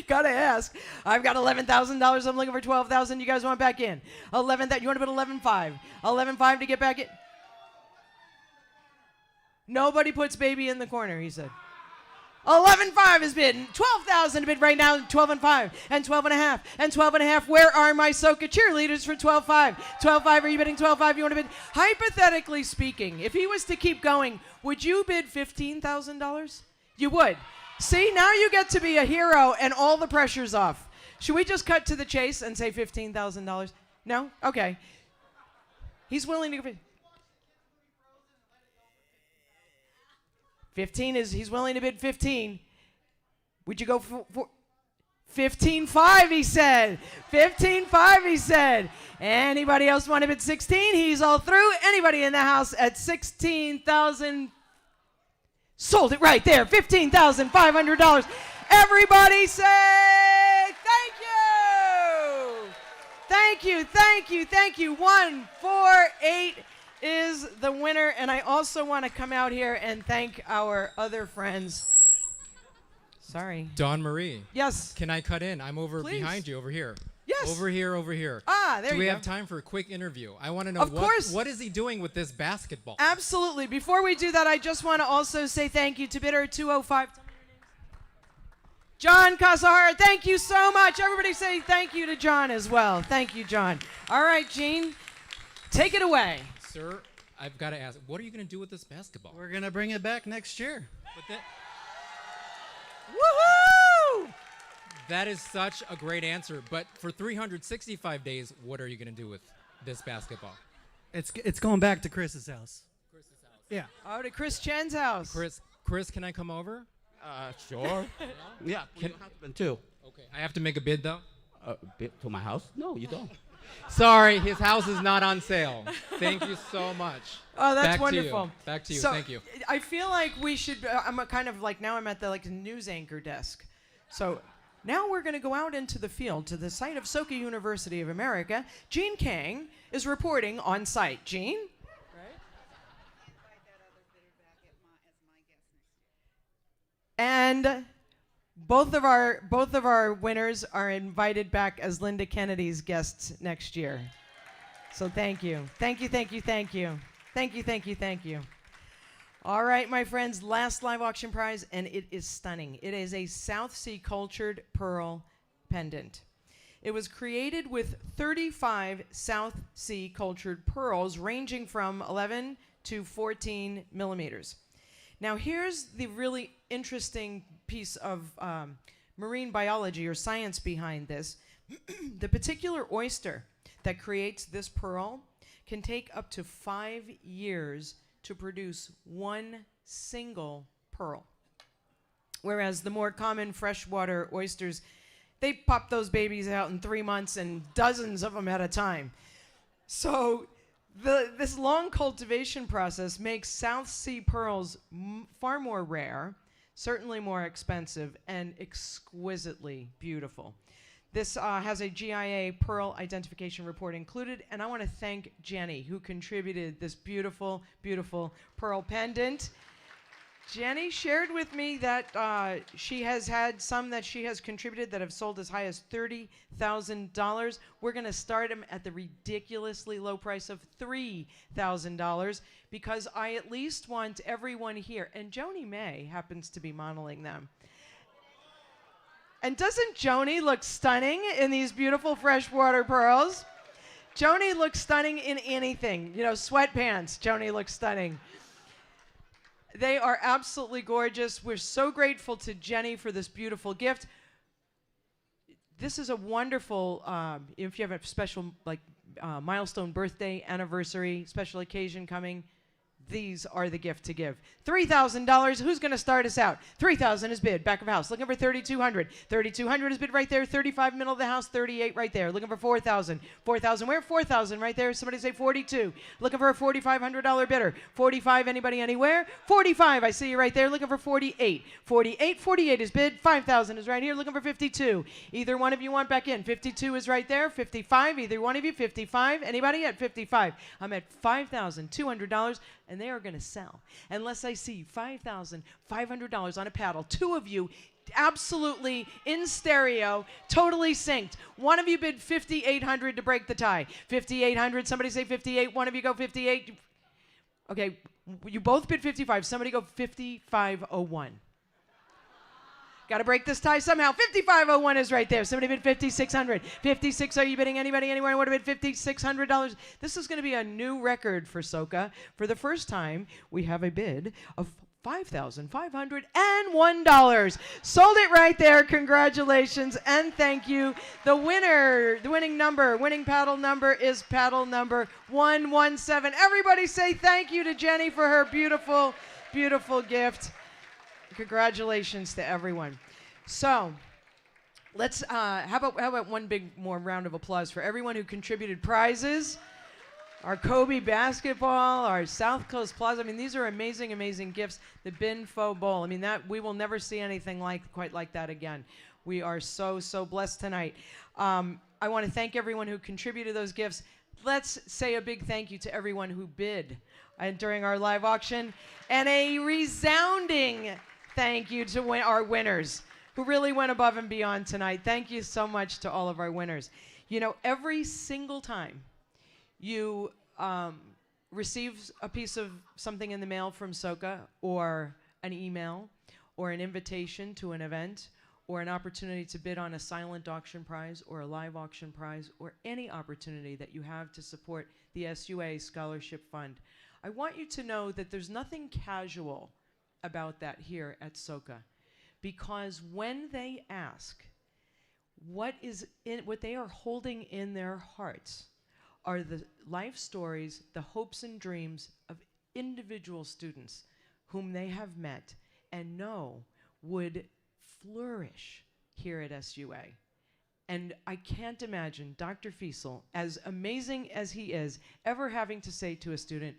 gotta ask. I've got $11,000. I'm looking for $12,000. You guys want back in? 11,000. You want to put 11,500? 11,500 to get back in. Nobody puts baby in the corner, he said. 11,500 is bid. 12,000 to bid right now. 12,500 and 12,500 and 12,500. Where are my Soka cheerleaders for 12,500? 12,500. Are you bidding 12,500? You want to bid? Hypothetically speaking, if he was to keep going, would you bid $15,000? You would. See, now you get to be a hero, and all the pressure's off. Should we just cut to the chase and say $15,000? No? Okay. He's willing to. 15 is, he's willing to bid 15. Would you go for 15,500, he said. 15,500, he said. Anybody else want to bid 16? He's all through. Anybody in the house at 16,000? Sold it right there. $15,500. Everybody say thank you. Thank you, thank you, thank you. 148 is the winner, and I also want to come out here and thank our other friends. Sorry. Dawn Marie. Yes. Can I cut in? I'm over Please. behind you, over here. Yes. Over here, over here. Ah, there you go. Do we have time for a quick interview? I want to know what is he doing with this basketball? Absolutely. Before we do that, I just want to also say thank you to bidder 205. John Kasahara, thank you so much. Everybody say thank you to John as well. Thank you, John. All right, Gene, take it away. Sir, I've got to ask, what are you going to do with this basketball? We're going to bring it back next year. But that, Woohoo! that is such a great answer. But for 365 days, what are you going to do with this basketball? It's going back to Chris's house. Chris's house. Yeah. Oh, to Chris Chen's house. Chris, can I come over? Sure. Yeah, you have to too. Okay. I have to make a bid, though? Bid to my house? No, you don't. Sorry, his house is not on sale. Thank you so much. Oh, that's Back wonderful. To you. Back to you. So, Thank you. I feel like we should. I'm a kind of like now I'm at the news anchor desk. So now we're going to go out into the field to the site of Soka University of America. Gene Kang is reporting on site. Gene. And both of our winners are invited back as Linda Kennedy's guests next year. So thank you. Thank you, thank you, thank you. Thank you, thank you, thank you. All right, my friends, last live auction prize, and it is stunning. It is a South Sea cultured pearl pendant. It was created with 35 South Sea cultured pearls ranging from 11 to 14 millimeters. Now here's the really interesting piece of marine biology or science behind this. The particular oyster that creates this pearl can take up to 5 years to produce one single pearl. Whereas the more common freshwater oysters, they pop those babies out in 3 months and dozens of them at a time. So this long cultivation process makes South Sea pearls far more rare, certainly more expensive, and exquisitely beautiful. This has a GIA Pearl Identification Report included, and I want to thank Jenny, who contributed this beautiful, beautiful pearl pendant. Jenny shared with me that she has had some that she has contributed that have sold as high as $30,000. We're going to start them at the ridiculously low price of $3,000 because I at least want everyone here, and Joni May happens to be modeling them. And doesn't Joni look stunning in these beautiful freshwater pearls? Joni looks stunning in anything. You know, sweatpants, Joni looks stunning. They are absolutely gorgeous. We're so grateful to Jenny for this beautiful gift. This is a wonderful, if you have a special milestone birthday, anniversary, special occasion coming, these are the gift to give. $3,000. Who's going to start us out? $3,000 is bid. Back of house. Looking for $3,200. $3,200 is bid right there. $35 middle of the house. $38 right there. Looking for $4,000. $4,000 where? $4,000 right there. Somebody say $42. Looking for a $4,500 bidder. $45. Anybody anywhere? $45. I see you right there. Looking for $48. $48 is bid. $5,000 is right here. Looking for $52. Either one of you want back in. $52 is right there. $55. Either one of you. $55. Anybody at $55? I'm at $5,200. And they are going to sell unless I see $5,500 on a paddle. Two of you absolutely in stereo, totally synced. One of you bid $5,800 to break the tie. $5,800. Somebody say 58. One of you go 58. Okay, you both bid 55. Somebody go 5501. Got to break this tie somehow. 5501 is right there. Somebody bid 5,600. 56. Are you bidding anybody anywhere? What bid $5,600? This is going to be a new record for Soka. For the first time, we have a bid of $5,501. Sold it right there. Congratulations and thank you. The winning paddle number is paddle number 117. Everybody say thank you to Jenny for her beautiful, beautiful gift. Congratulations to everyone. So let's how about one big more round of applause for everyone who contributed prizes. Our Kobe basketball, our South Coast Plaza. I mean, these are amazing, amazing gifts. The Bin Pho Bowl. I mean, that we will never see anything quite like that again. We are so, so blessed tonight. I want to thank everyone who contributed those gifts. Let's say a big thank you to everyone who bid during our live auction, and a resounding thank you to our winners who really went above and beyond tonight. Thank you so much to all of our winners. You know, every single time you receive a piece of something in the mail from Soka, or an email, or an invitation to an event, or an opportunity to bid on a silent auction prize or a live auction prize, or any opportunity that you have to support the SUA Scholarship Fund, I want you to know that there's nothing casual about that here at Soka, because when they ask what they are holding in their hearts are the life stories, the hopes and dreams of individual students whom they have met and know would flourish here at SUA. And I can't imagine Dr. Fiesel, as amazing as he is, ever having to say to a student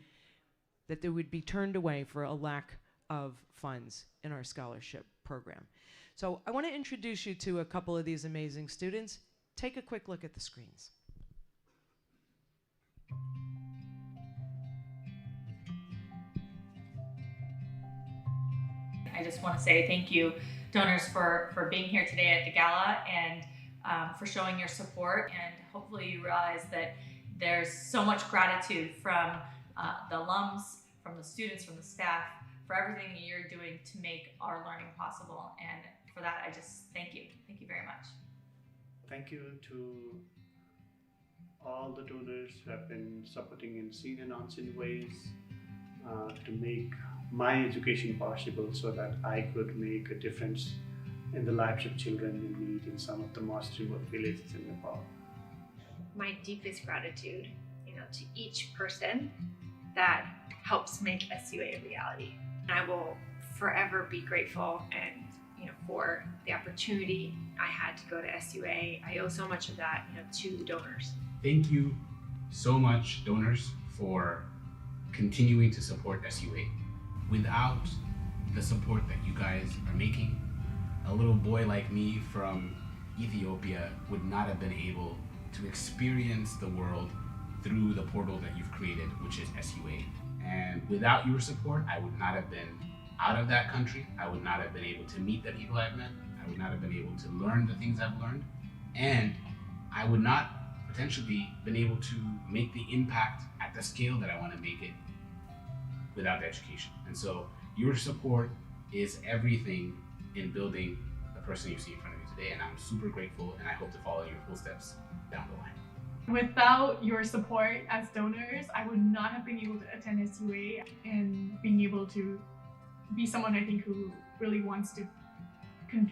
that they would be turned away for a lack of funds in our scholarship program. So I want to introduce you to a couple of these amazing students. Take a quick look at the screens. I just want to say thank you, donors, for being here today at the gala and for showing your support. And hopefully you realize that there's so much gratitude from the alums, from the students, from the staff, for everything that you're doing to make our learning possible. And for that, I just thank you. Thank you very much. Thank you to all the donors who have been supporting in seen and unseen ways to make my education possible so that I could make a difference in the lives of children in need in some of the most remote villages in Nepal. My deepest gratitude, to each person that helps make SUA a reality. I will forever be grateful and for the opportunity I had to go to SUA. I owe so much of that to the donors. Thank you so much, donors, for continuing to support SUA. Without the support that you guys are making, a little boy like me from Ethiopia would not have been able to experience the world through the portal that you've created, which is SUA. And without your support, I would not have been out of that country. I would not have been able to meet the people I've met. I would not have been able to learn the things I've learned. And I would not potentially been able to make the impact at the scale that I want to make it without the education. And so your support is everything in building the person you see in front of you today. And I'm super grateful, and I hope to follow your footsteps down the line. Without your support as donors, I would not have been able to attend SUA and being able to be someone I think who really wants to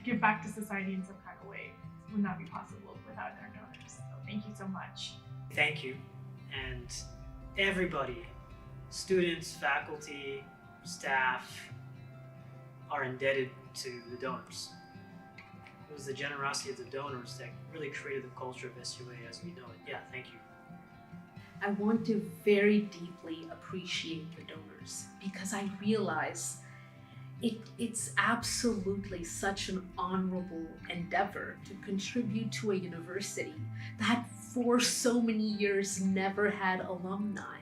give back to society in some kind of way. It would not be possible without our donors. So thank you so much. Thank you. And everybody, students, faculty, staff, are indebted to the donors. It was the generosity of the donors that really created the culture of SUA as we know it. Yeah, thank you. I want to very deeply appreciate the donors because I realize it's absolutely such an honorable endeavor to contribute to a university that for so many years never had alumni.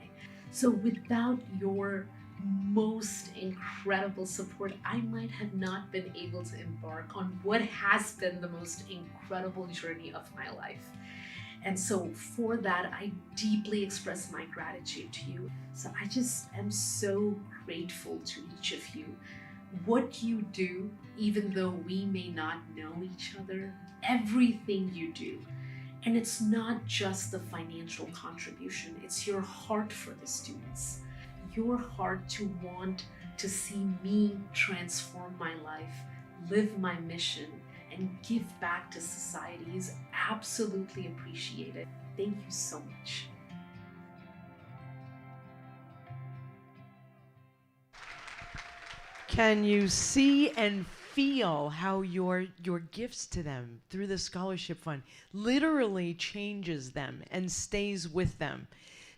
So without your most incredible support, I might have not been able to embark on what has been the most incredible journey of my life. And so for that, I deeply express my gratitude to you. So I just am so grateful to each of you. What you do, even though we may not know each other, everything you do, and it's not just the financial contribution, it's your heart for the students. Your heart to want to see me transform my life, live my mission, and give back to society is absolutely appreciated. Thank you so much. Can you see and feel how your gifts to them through the scholarship fund literally changes them and stays with them?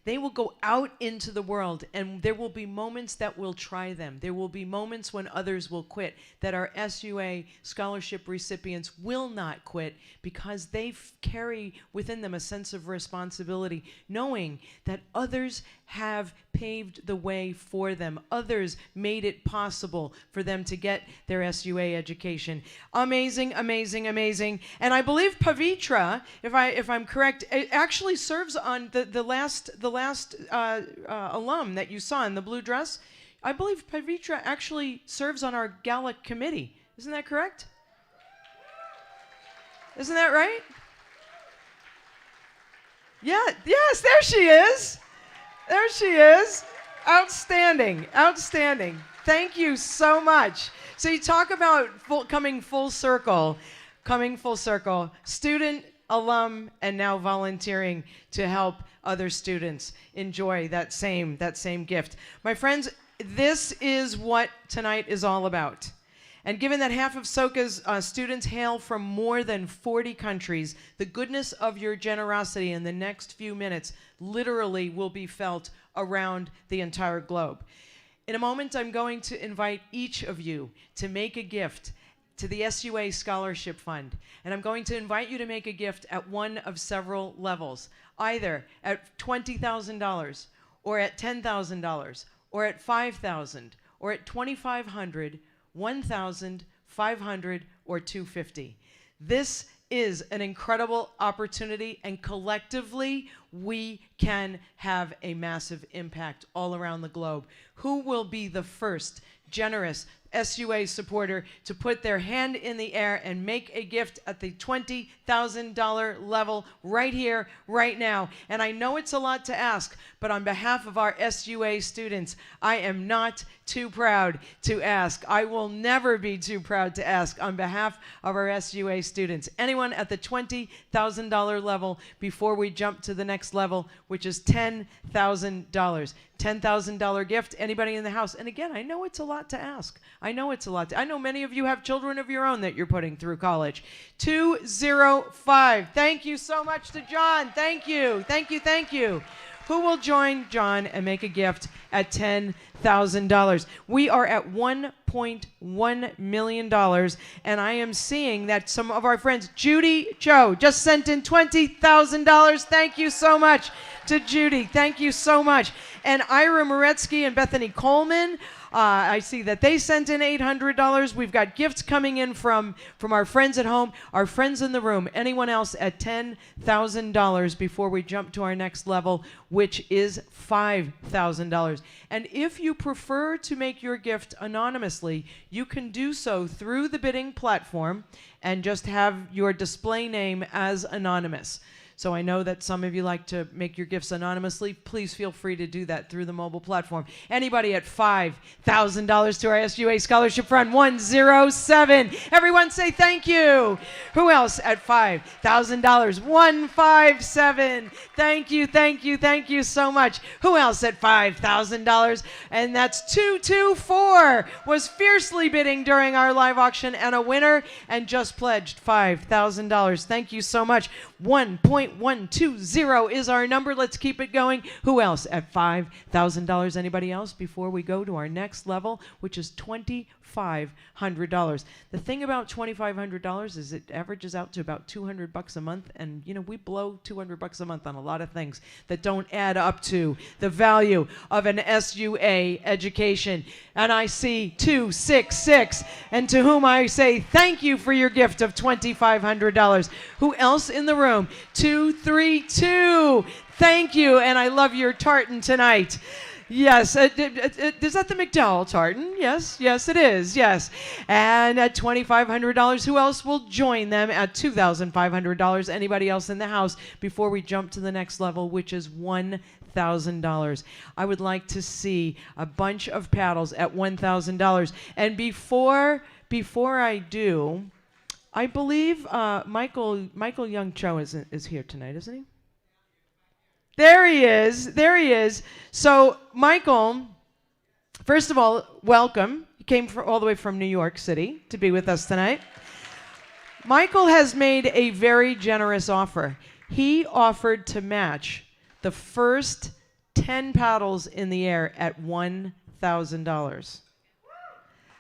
They will go out into the world, and there will be moments that will try them. There will be moments when others will quit, that our SUA scholarship recipients will not quit because they carry within them a sense of responsibility, knowing that others have paved the way for them. Others made it possible for them to get their SUA education. Amazing, amazing, amazing. And I believe Pavitra, if I'm correct, actually serves on the last alum that you saw in the blue dress. I believe Pavitra actually serves on our Gala committee. Isn't that correct? Isn't that right? Yeah, yes, there she is. There she is. Outstanding, outstanding. Thank you so much. So you talk about coming full circle, student, alum, and now volunteering to help other students enjoy that same gift. My friends, this is what tonight is all about. And given that half of Soka's students hail from more than 40 countries, the goodness of your generosity in the next few minutes literally will be felt around the entire globe. In a moment, I'm going to invite each of you to make a gift to the SUA Scholarship Fund. And I'm going to invite you to make a gift at one of several levels, either at $20,000 or at $10,000 or at $5,000 or at $2,500, $1,500 or $250. This is an incredible opportunity, and collectively we can have a massive impact all around the globe. Who will be the first generous SUA supporter to put their hand in the air and make a gift at the $20,000 level right here, right now? And I know it's a lot to ask, but on behalf of our SUA students, I am not too proud to ask. I will never be too proud to ask on behalf of our SUA students. Anyone at the $20,000 level before we jump to the next level, which is $10,000. $10,000 gift. Anybody in the house? And again, I know it's a lot to ask. I know it's a lot. I know many of you have children of your own that you're putting through college. 205. Thank you so much to John. Thank you. Thank you. Thank you. Who will join John and make a gift at $10,000? We are at $1.1 million, and I am seeing that some of our friends, Judy Joe, just sent in $20,000. Thank you so much to Judy. Thank you so much. And Ira Moretsky and Bethany Coleman, I see that they sent in $800. We've got gifts coming in from our friends at home, our friends in the room. Anyone else at $10,000 before we jump to our next level, which is $5,000. And if you prefer to make your gift anonymously, you can do so through the bidding platform and just have your display name as anonymous. So I know that some of you like to make your gifts anonymously. Please feel free to do that through the mobile platform. Anybody at $5,000 to our SUA Scholarship Fund? 107. Everyone say thank you. Who else at $5,000? 157. Thank you, thank you, thank you so much. Who else at $5,000? And that's 224. Was fiercely bidding during our live auction and a winner and just pledged $5,000. Thank you so much. 1.120 is our number. Let's keep it going. Who else at $5,000? Anybody else before we go to our next level, which is $2,500? The thing about $2,500 is it averages out to about $200 a month, and you know we blow $200 a month on a lot of things that don't add up to the value of an SUA education. And I see 266, and to whom I say thank you for your gift of $2,500. Who else in the room? 232. Thank you, and I love your tartan tonight. Yes, is that the McDowell tartan? Yes, yes it is, yes. And at $2,500, who else will join them at $2,500? Anybody else in the house before we jump to the next level, which is $1,000. I would like to see a bunch of paddles at $1,000. And before I do, I believe Michael Young Cho is here tonight, isn't he? There he is. There he is. So, Michael, first of all, welcome. You came all the way from New York City to be with us tonight. Michael has made a very generous offer. He offered to match the first 10 paddles in the air at $1,000.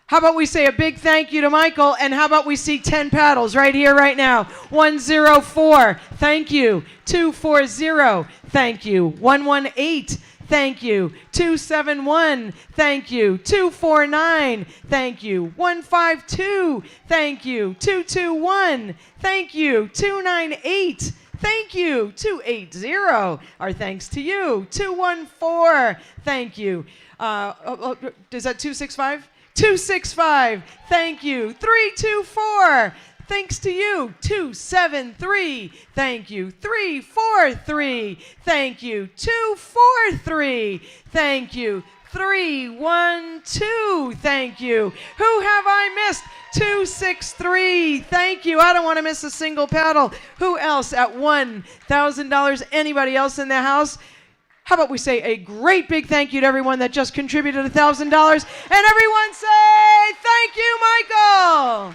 How about we say a big thank you to Michael, and how about we see 10 paddles right here, right now? 104, thank you. 240, thank you. 118, thank you. 271, thank you. 249, thank you. 152, thank you. 221, thank you. 298, thank you. 280, our thanks to you. 214, thank you. Is that 265? 265, thank you. 324, thanks to you. 273, thank you. 343, thank you. 243, thank you. 312, thank you. Who have I missed? 263, thank you. I don't want to miss a single paddle. Who else at $1,000? Anybody else in the house? How about we say a great big thank you to everyone that just contributed $1,000, and everyone say thank you, Michael.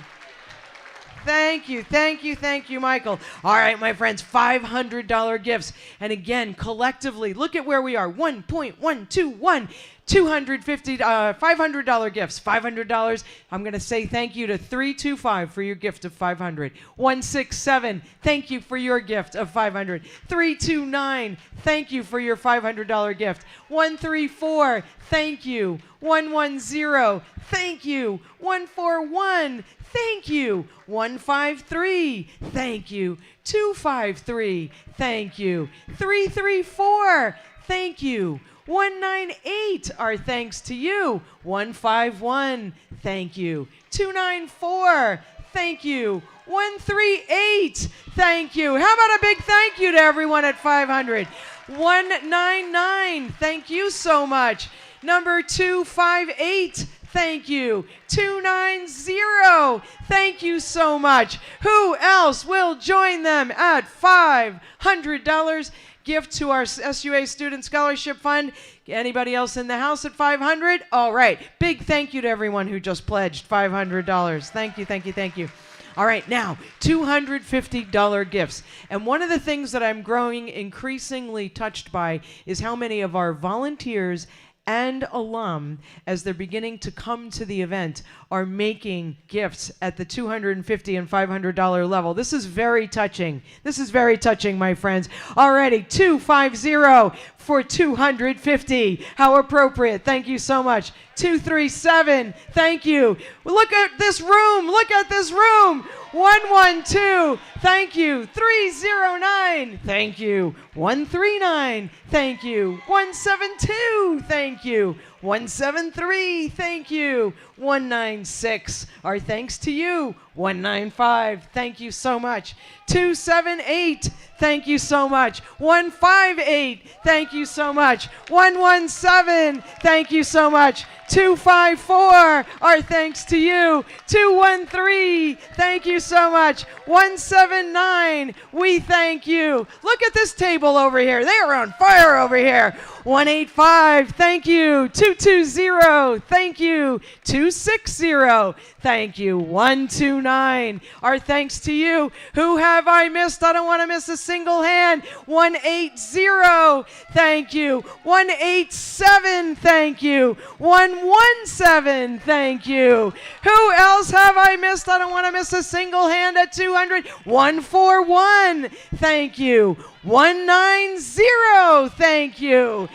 Thank you, thank you, thank you, Michael. All right, my friends, $500 gifts. And again, collectively, look at where we are, 1.121. $500 gifts, $500. I'm going to say thank you to 325 for your gift of 500. 167, thank you for your gift of 500. 329, thank you for your $500 gift. 134, thank you. 110, thank you. 141, thank you. 153, thank you. 253, thank you. 334, thank you. 198, our thanks to you. 151, thank you. 294, thank you. 138, thank you. How about a big thank you to everyone at 500? 199, thank you so much. Number 258, thank you. 290, thank you so much. Who else will join them at $500? Gift to our SUA Student Scholarship Fund. Anybody else in the house at 500? All right. Big thank you to everyone who just pledged $500. Thank you, thank you, thank you. All right, now, $250 gifts. And one of the things that I'm growing increasingly touched by is how many of our volunteers and alum, as they're beginning to come to the event, are making gifts at the $250 and $500 level. This is very touching. This is very touching, my friends. Already, 250 for 250. How appropriate. Thank you so much. 237, thank you. Look at this room. Look at this room. 112, thank you. 309, thank you. 139, thank you. 172, thank you. 173, thank you. 196, our thanks to you. 195, thank you so much. 278, thank you so much. 158, thank you so much. 117, thank you so much. 254, our thanks to you. 213, thank you so much. 179, we thank you. Look at this table over here. They are on fire over here. 185, thank you. 220, thank you. 260, thank you. 129, our thanks to you. Who have I missed? I don't want to miss a single hand. 180, thank you. 187, thank you. 117, thank you. Who else have I missed? I don't want to miss a single hand at 200. 141, thank you. 190, thank you.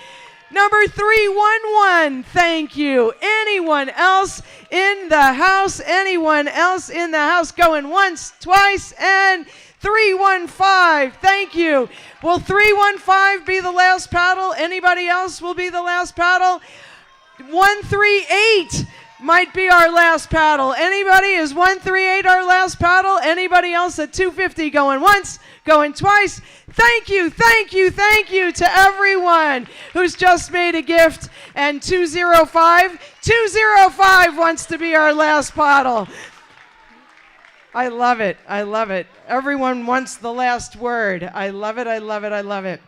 Number 311, thank you. Anyone else in the house? Anyone else in the house? Going once, twice, and 315, thank you. Will 315 be the last paddle? Anybody else will be the last paddle? 138 might be our last paddle. Anybody? Is 138 our last paddle? Anybody else at 250 going once, going twice? Thank you, thank you, thank you to everyone who's just made a gift. And 205 wants to be our last paddle. I love it, I love it. Everyone wants the last word. I love it, I love it, I love it.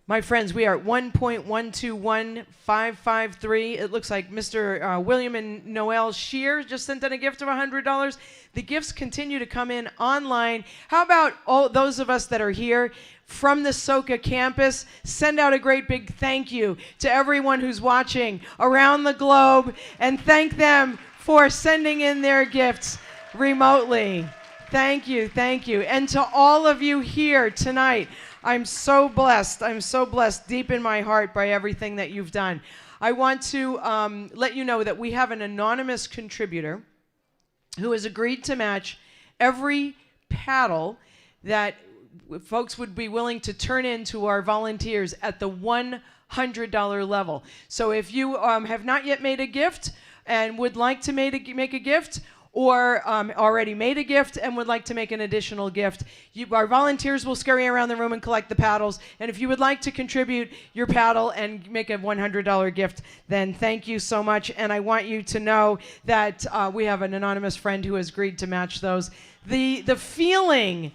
My friends, we are at 1.121553. It looks like Mr. William and Noel Shear just sent in a gift of $100. The gifts continue to come in online. How about all those of us that are here from the Soka campus? Send out a great big thank you to everyone who's watching around the globe and thank them for sending in their gifts remotely. Thank you, thank you. And to all of you here tonight, I'm so blessed. I'm so blessed deep in my heart by everything that you've done. I want to let you know that we have an anonymous contributor who has agreed to match every paddle that folks would be willing to turn in to our volunteers at the $100 level. So if you have not yet made a gift and would like to make a gift, or already made a gift and would like to make an additional gift, our volunteers will scurry around the room and collect the paddles. And if you would like to contribute your paddle and make a $100 gift, then thank you so much. And I want you to know that we have an anonymous friend who has agreed to match those. The feeling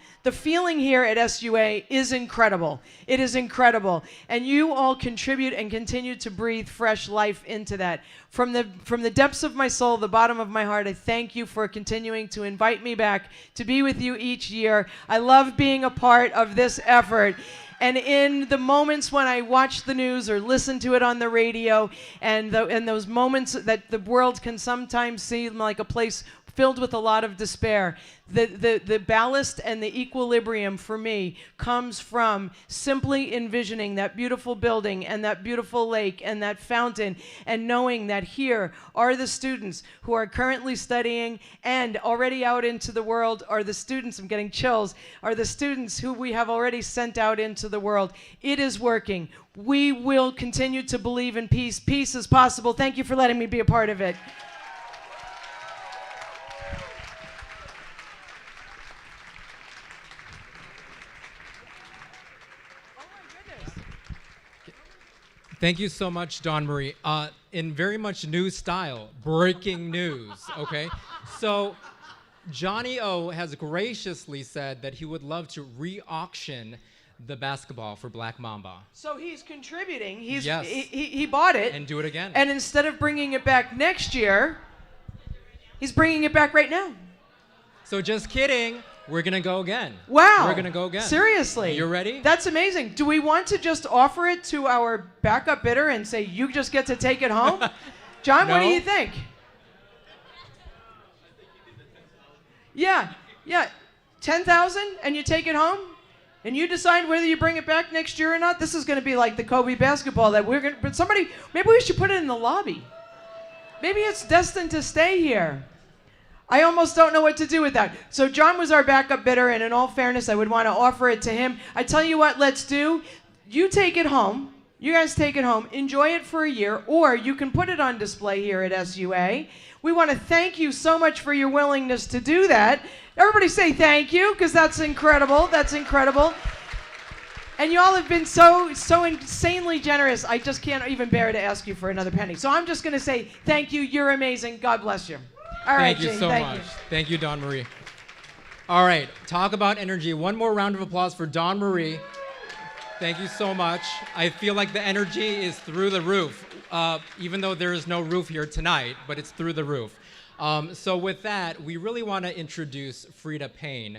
here at SUA is incredible. It is incredible. And you all contribute and continue to breathe fresh life into that. From the depths of my soul, the bottom of my heart, I thank you for continuing to invite me back to be with you each year. I love being a part of this effort. And in the moments when I watch the news or listen to it on the radio, and those moments that the world can sometimes seem like a place filled with a lot of despair, the ballast and the equilibrium for me comes from simply envisioning that beautiful building and that beautiful lake and that fountain, and knowing that here are the students who are currently studying and already out into the world, are the students, I'm getting chills, are the students who we have already sent out into the world. It is working. We will continue to believe in peace. Peace is possible. Thank you for letting me be a part of it. Thank you so much, Dawn Marie. In very much news style, breaking news, okay? So Johnny O has graciously said that he would love to re-auction the basketball for Black Mamba. So he's contributing. Yes. He bought it. And do it again. And instead of bringing it back next year, he's bringing it back right now. So just kidding. We're going to go again. Wow. We're going to go again. Seriously. You ready? That's amazing. Do we want to just offer it to our backup bidder and say, you just get to take it home? John, what do No. you think? Yeah. 10,000 and you take it home? And you decide whether you bring it back next year or not? This is going to be like the Kobe basketball that we're going to, but somebody, maybe we should put it in the lobby. Maybe it's destined to stay here. I almost don't know what to do with that. So John was our backup bidder, and in all fairness, I would want to offer it to him. I tell you what, let's do. You take it home. You guys take it home. Enjoy it for a year, or you can put it on display here at SUA. We want to thank you so much for your willingness to do that. Everybody say thank you, because that's incredible. That's incredible. And you all have been so insanely generous. I just can't even bear to ask you for another penny. So I'm just going to say thank you. You're amazing. God bless you. All right, Thank you Jane, so thank much. you. Thank you, Dawn Marie. All right, talk about energy. One more round of applause for Dawn Marie. Thank you so much. I feel like the energy is through the roof, even though there is no roof here tonight, but it's through the roof. So with that, we really want to introduce Frida Payne,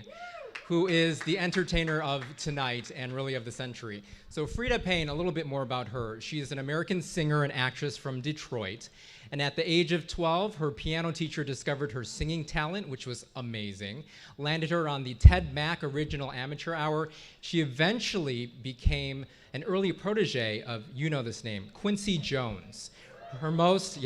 who is the entertainer of tonight and really of the century. So Frida Payne, a little bit more about her. She is an American singer and actress from Detroit. And at the age of 12, her piano teacher discovered her singing talent, which was amazing, landed her on the Ted Mack Original Amateur Hour. She eventually became an early protege of, you know this name, Quincy Jones. Her most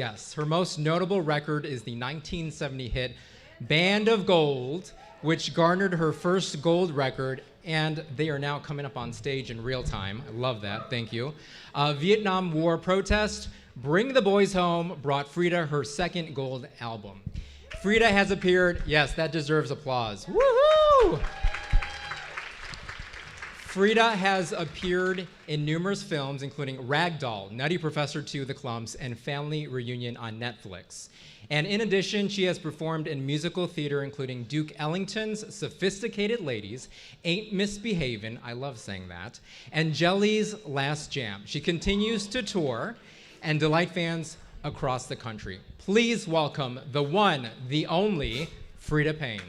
notable record is the 1970 hit Band of Gold, which garnered her first gold record, and they are now coming up on stage in real time. I love that, thank you. Vietnam War Protest, Bring the Boys Home brought Frida her second gold album. Frida has appeared, yes, that deserves applause. Woohoo! Frida has appeared in numerous films, including Ragdoll, Nutty Professor 2: The Clumps, and Family Reunion on Netflix. And in addition, she has performed in musical theater, including Duke Ellington's Sophisticated Ladies, Ain't Misbehavin', I love saying that, and Jelly's Last Jam. She continues to tour and delight fans across the country. Please welcome the one, the only, Frida Payne.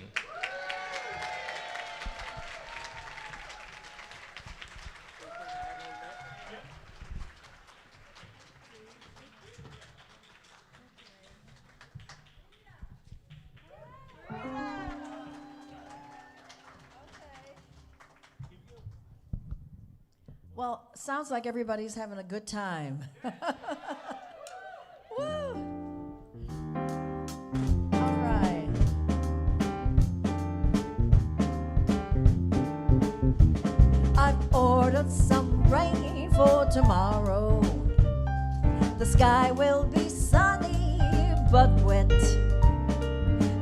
Well, sounds like everybody's having a good time. Woo! All right. I've ordered some rain for tomorrow. The sky will be sunny but wet.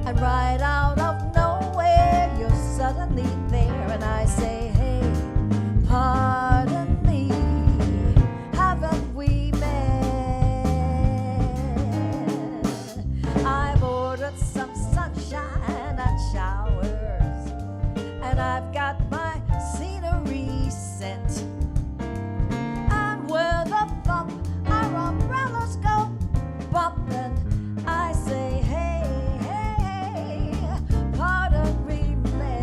And right out of nowhere, you're suddenly there, and I say, hey, pardon me, haven't we met? I've ordered some sunshine and showers, and I've got my scenery sent. And where the thump our umbrellas go bumping, I say, hey, hey, hey, pardon me, man.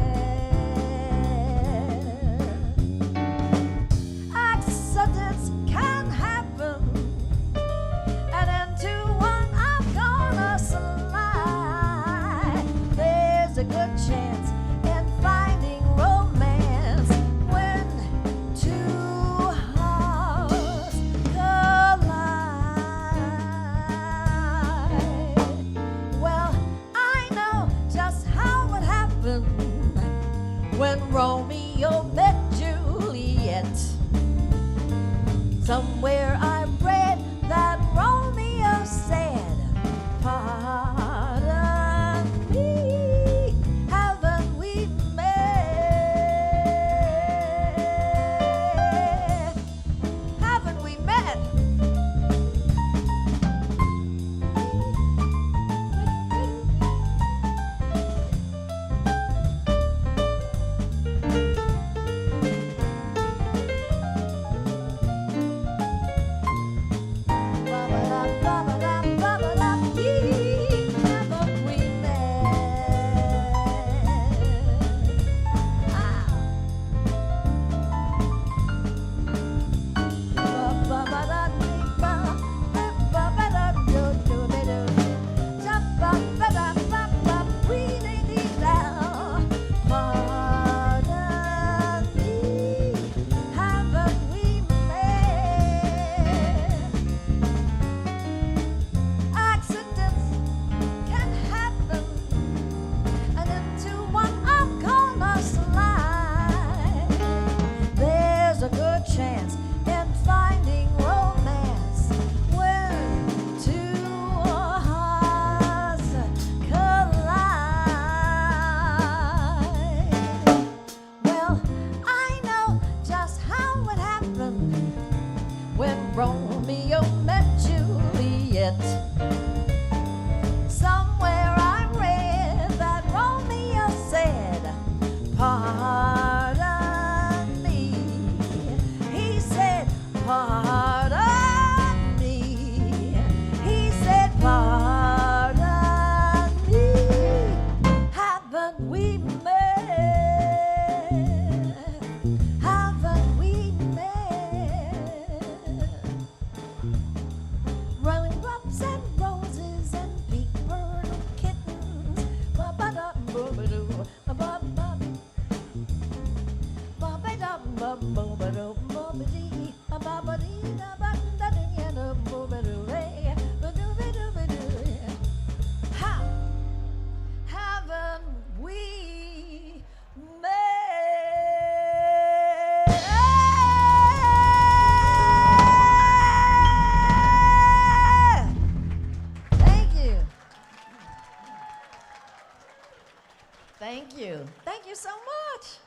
Thank you. Thank you so much.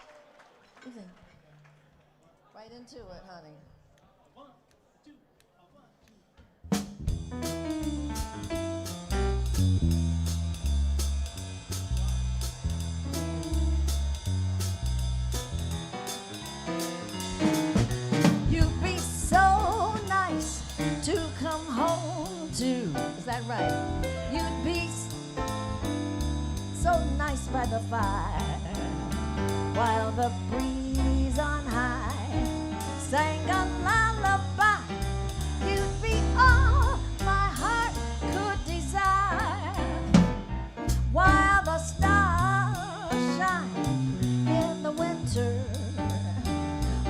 Right into it, honey. You'd be so nice to come home to. Is that right? You'd be so nice by the fire while the breeze on high sang a lullaby. You'd be all my heart could desire while the stars shine in the winter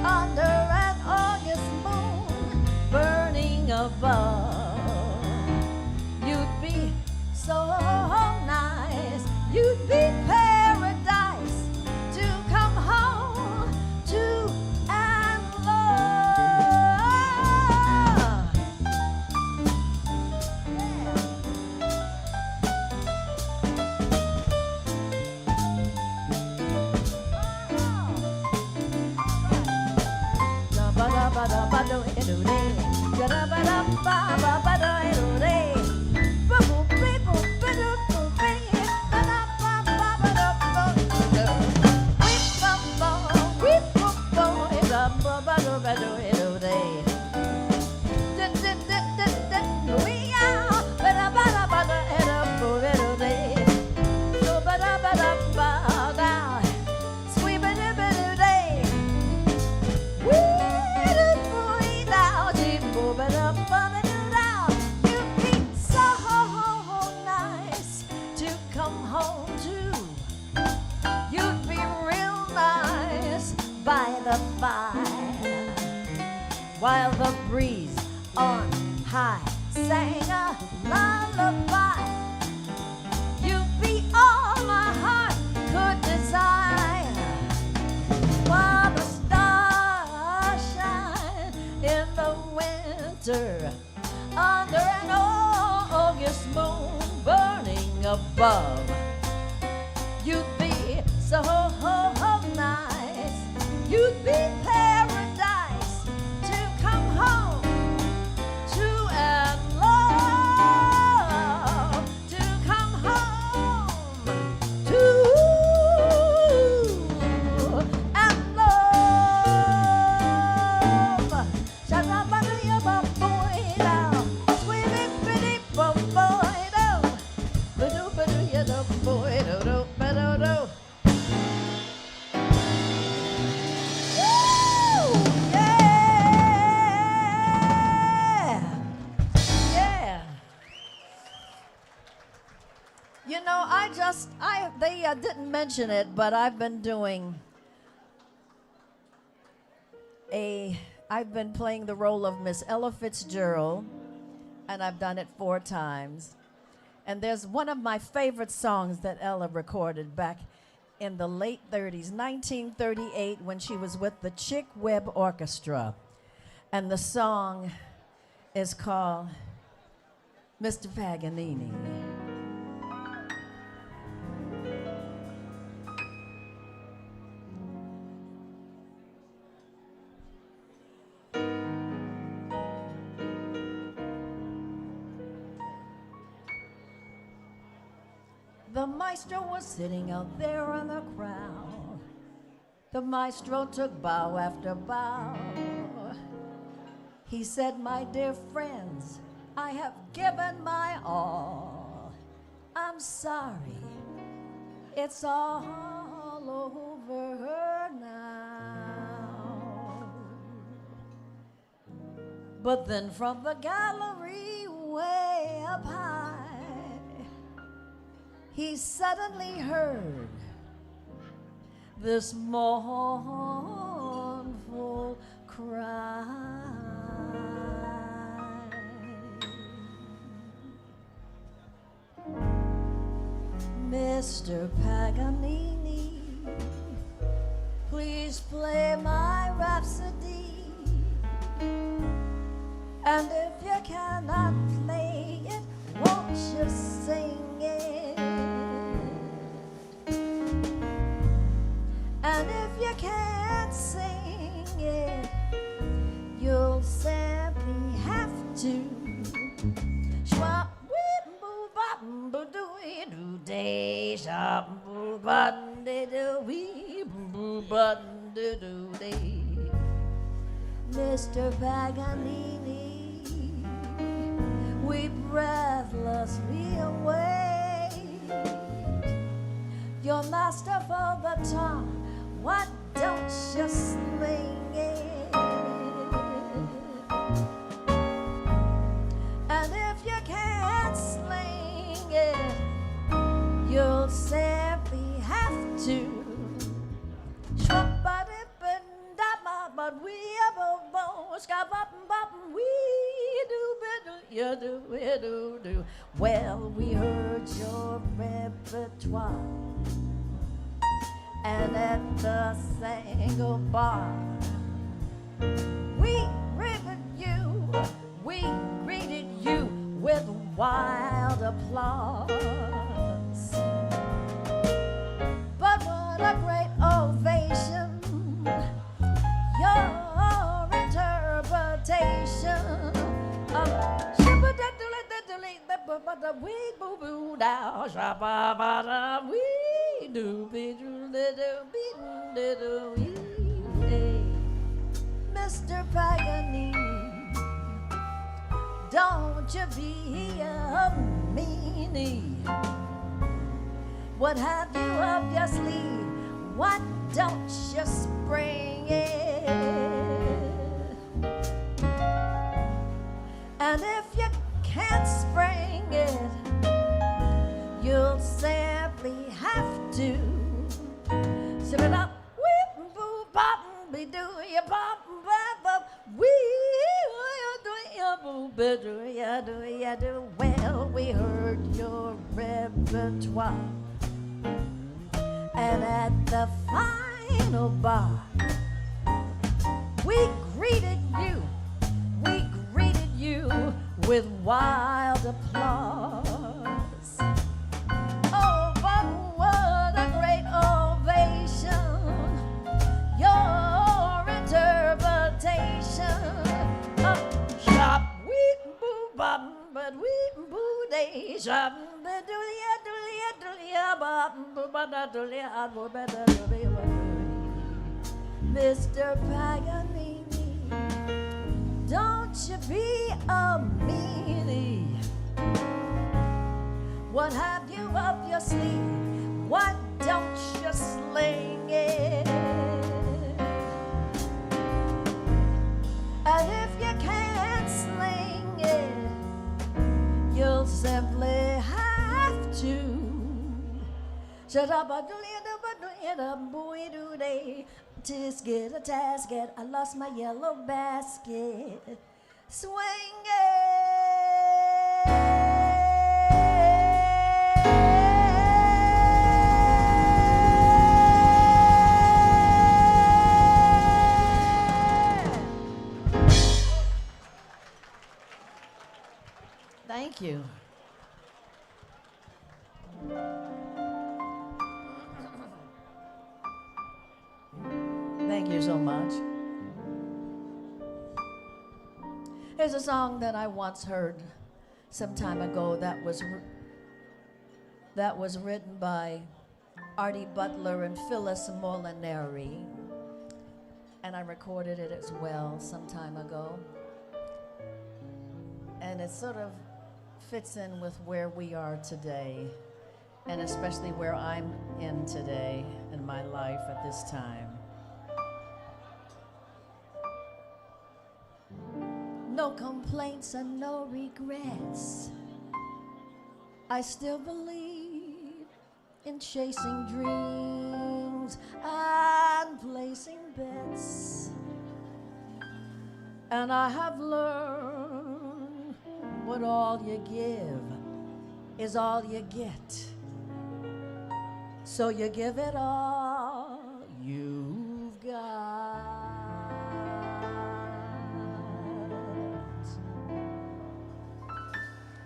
under an August moon burning above. You'd be so nice, you'd be paradise to come home to and love. While the breeze on high sang a lullaby, you'd be all my heart could desire. While the stars shine in the winter under an August moon burning above, you'd be so nice, you'd be paradise to come home to and love, to come home to and love. Sha-ra-ba-doo-ya-ba-boy-da, sweet-bitty-bo-boy-do, ba-doo-ba-doo-ya-da-boy-do-do-ba-do-do. You know, they didn't mention it, but I've been playing the role of Miss Ella Fitzgerald, and I've done it 4 times. And there's one of my favorite songs that Ella recorded back in the late 30s, 1938, when she was with the Chick Webb Orchestra. And the song is called Mr. Paganini. The maestro was sitting out there in the crowd. The maestro took bow after bow. He said, "My dear friends, I have given my all. I'm sorry, it's all over now." But then from the gallery way up high, he suddenly heard this mournful cry. "Mr. Paganini, please play my Rhapsody. And if you cannot play it, won't you sing it?" day, shop boo button de do wee boo button de do day. Mr. Paganini, we breathlessly await your masterful baton. Why don't you sling it? And if you can't sling it, you'll simply have to. But we do. Well, we heard your repertoire, and at the single bar, we greeted you with wild applause. But what a great ovation! Your interpretation of we boo boo down shabba we do be do Mr. Paganini, don't you be a meanie. What have you up your sleeve? Why don't you spring it? And if you can't spring it, you'll simply have to sip it up. Weep boo bop be do ya pop bop we do ya boo do ya do. Well, we heard your repertoire, and at the final bar, we greeted you with wild applause. Oh, but what a great ovation! Your interpretation of shop weep boo bop but weep boo day shop do ya bop but do ya Mr. Paganini, don't you be a meanie. What have you up your sleeve? Why don't you sling it? And if you can't sling it, you'll simply have to shut up a boy do day. Tisket a tasket, I lost my yellow basket. Swing Thank you. Thank you so much. Here's a song that I once heard some time ago that was written by Artie Butler and Phyllis Molinari, and I recorded it as well some time ago. And it sort of fits in with where we are today, and especially where I'm in today in my life at this time. No complaints and no regrets. I still believe in chasing dreams and placing bets. And I have learned what all you give is all you get. So you give it all you've got.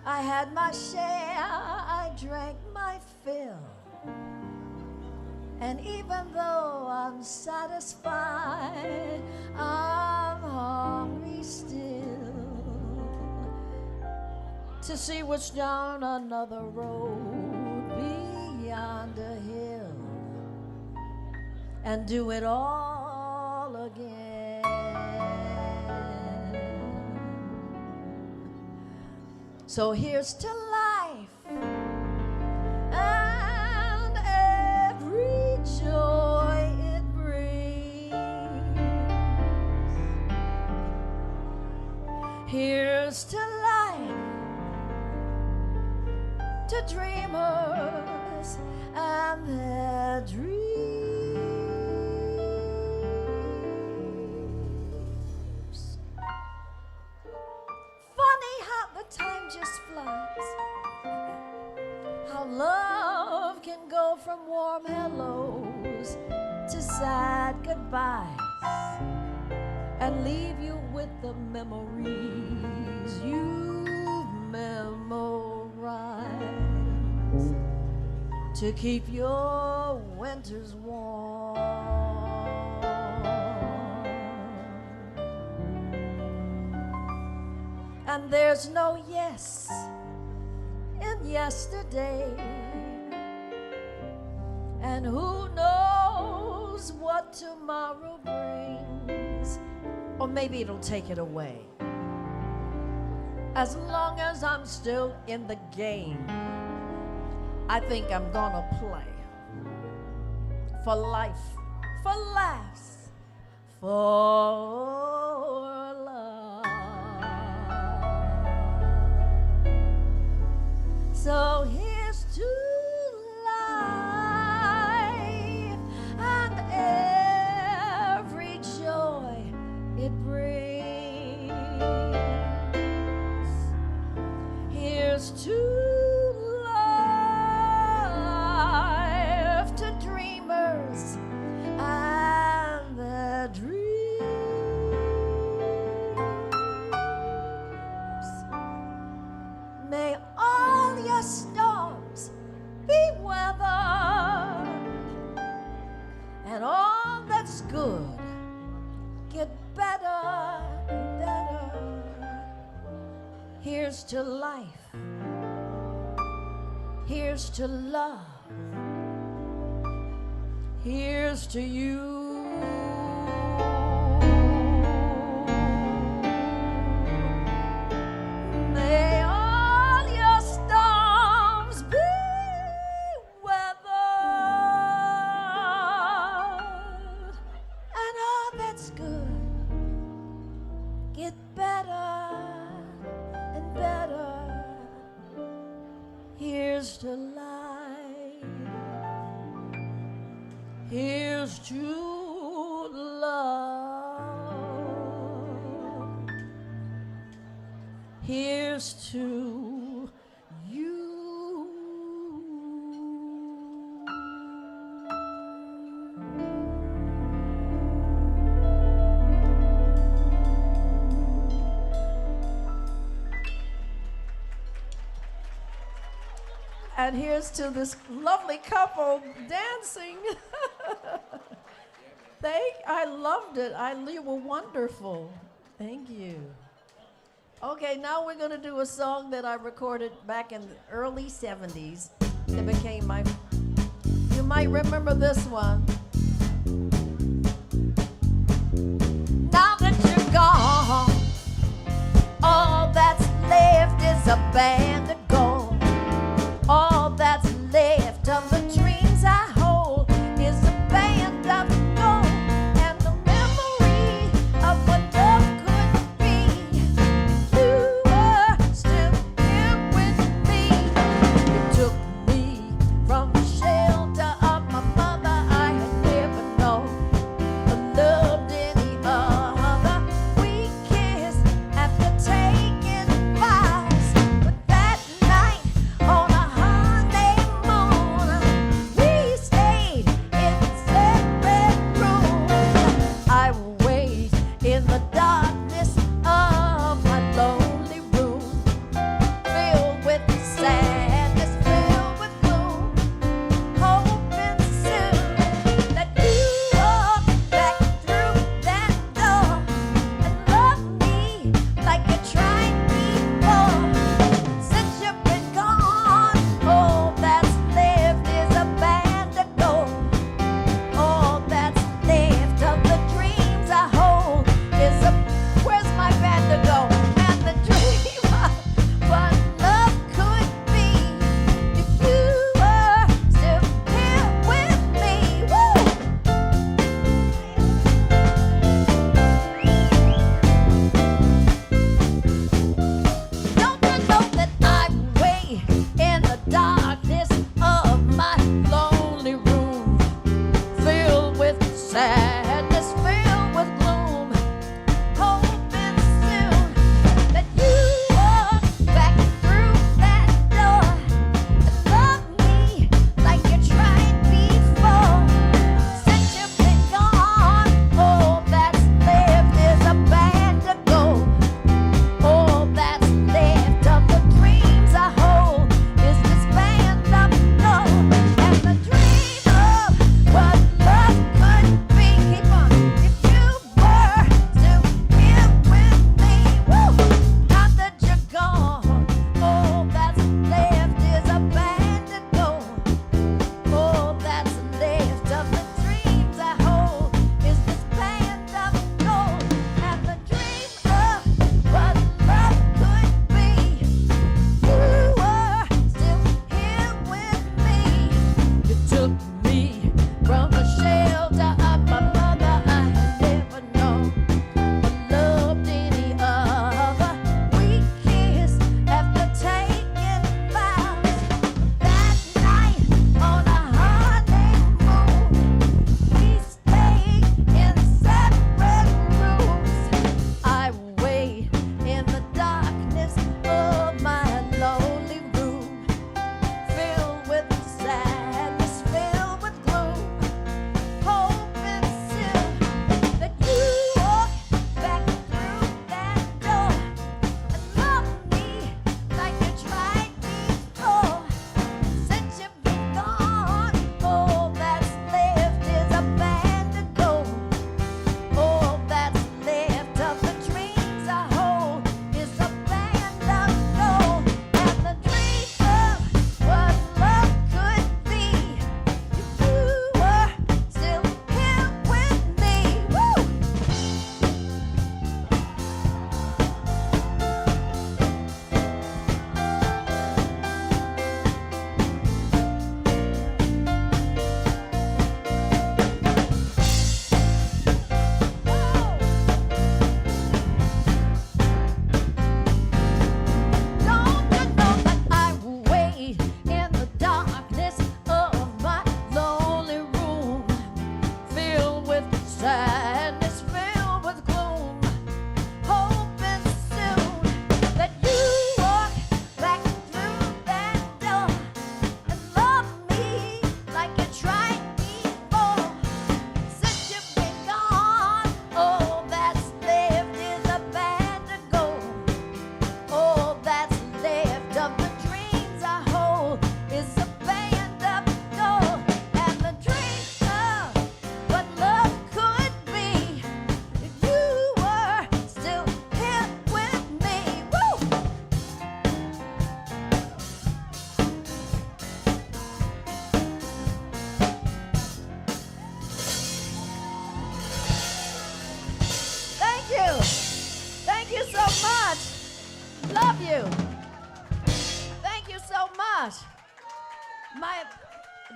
I had my share, I drank my fill. And even though I'm satisfied, I'm hungry still to see what's down another road and do it all again. So here's to life and every joy it brings. Here's to life, to dreamers and their dreams. Funny how the time just flies, how love can go from warm hellos to sad goodbyes and leave you with the memories you've memorized to keep your winters warm. And there's no yes in yesterday, and who knows what tomorrow brings, or maybe it'll take it away. As long as I'm still in the game, I think I'm gonna play for life, for laughs, for love. So here's to life and every joy it brings. Here's to life, to dreamers and their dreams. May all your storms be weathered, and all that's good get better and better. Here's to life, here's to love, here's to you. May all your storms be weathered, and all that's good get better and better. Here's to life, here's to love, here's to you. And here's to this lovely couple dancing. I loved it. You were wonderful. Thank you. Okay, now we're going to do a song that I recorded back in the early 70s. It became you might remember this one. Now that you're gone, all that's left is abandoned gold. All that's left of the dreams I hold is a band of gold and the memory of what love could be. You were still here with me. You took me from the shelter of my mother. I had never known or loved any other. We kissed after taking vows, but that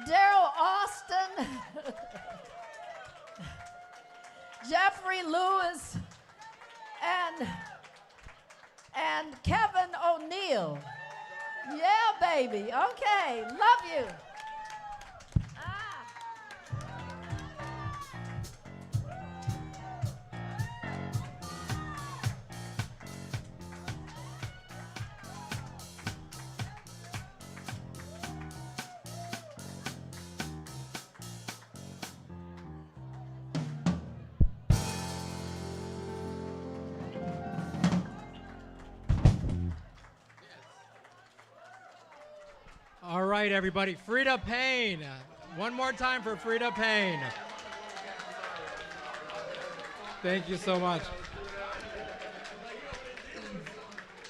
Daryl Austin, Jeffrey Lewis, and Kevin O'Neill. Yeah, baby. Okay, love you. All right, everybody. Frida Payne. One more time for Frida Payne. Thank you so much.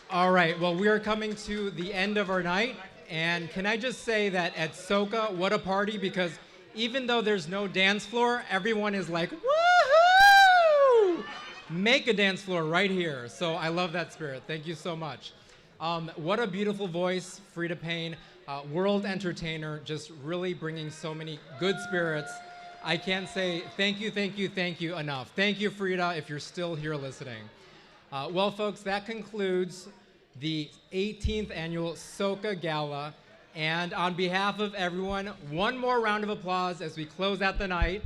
All right, well, we are coming to the end of our night. And can I just say that at Soka, what a party, because even though there's no dance floor, everyone is like, woohoo! Make a dance floor right here. So I love that spirit. Thank you so much. What a beautiful voice, Frida Payne. World entertainer, just really bringing so many good spirits. I can't say thank you enough. Thank you, Frida, if you're still here listening. Well, folks, that concludes the 18th annual Soka Gala. And on behalf of everyone, one more round of applause as we close out the night.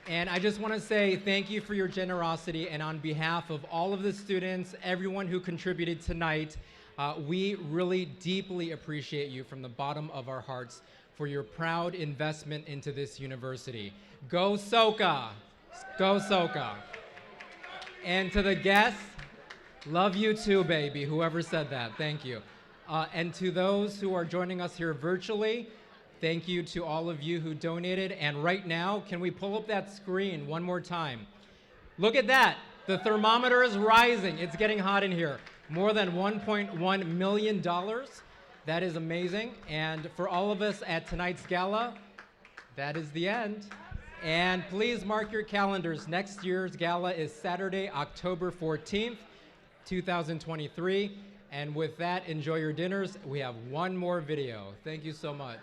And I just want to say thank you for your generosity. And on behalf of all of the students, everyone who contributed tonight, we really deeply appreciate you from the bottom of our hearts for your proud investment into this university. Go Soka! Go Soka! And to the guests, love you too, baby, whoever said that, thank you. And to those who are joining us here virtually, thank you to all of you who donated. And right now, can we pull up that screen one more time? Look at that, the thermometer is rising. It's getting hot in here. More than $1.1 million. That is amazing. And for all of us at tonight's gala, that is the end. And please mark your calendars. Next year's gala is Saturday, October 14th, 2023. And with that, enjoy your dinners. We have one more video. Thank you so much.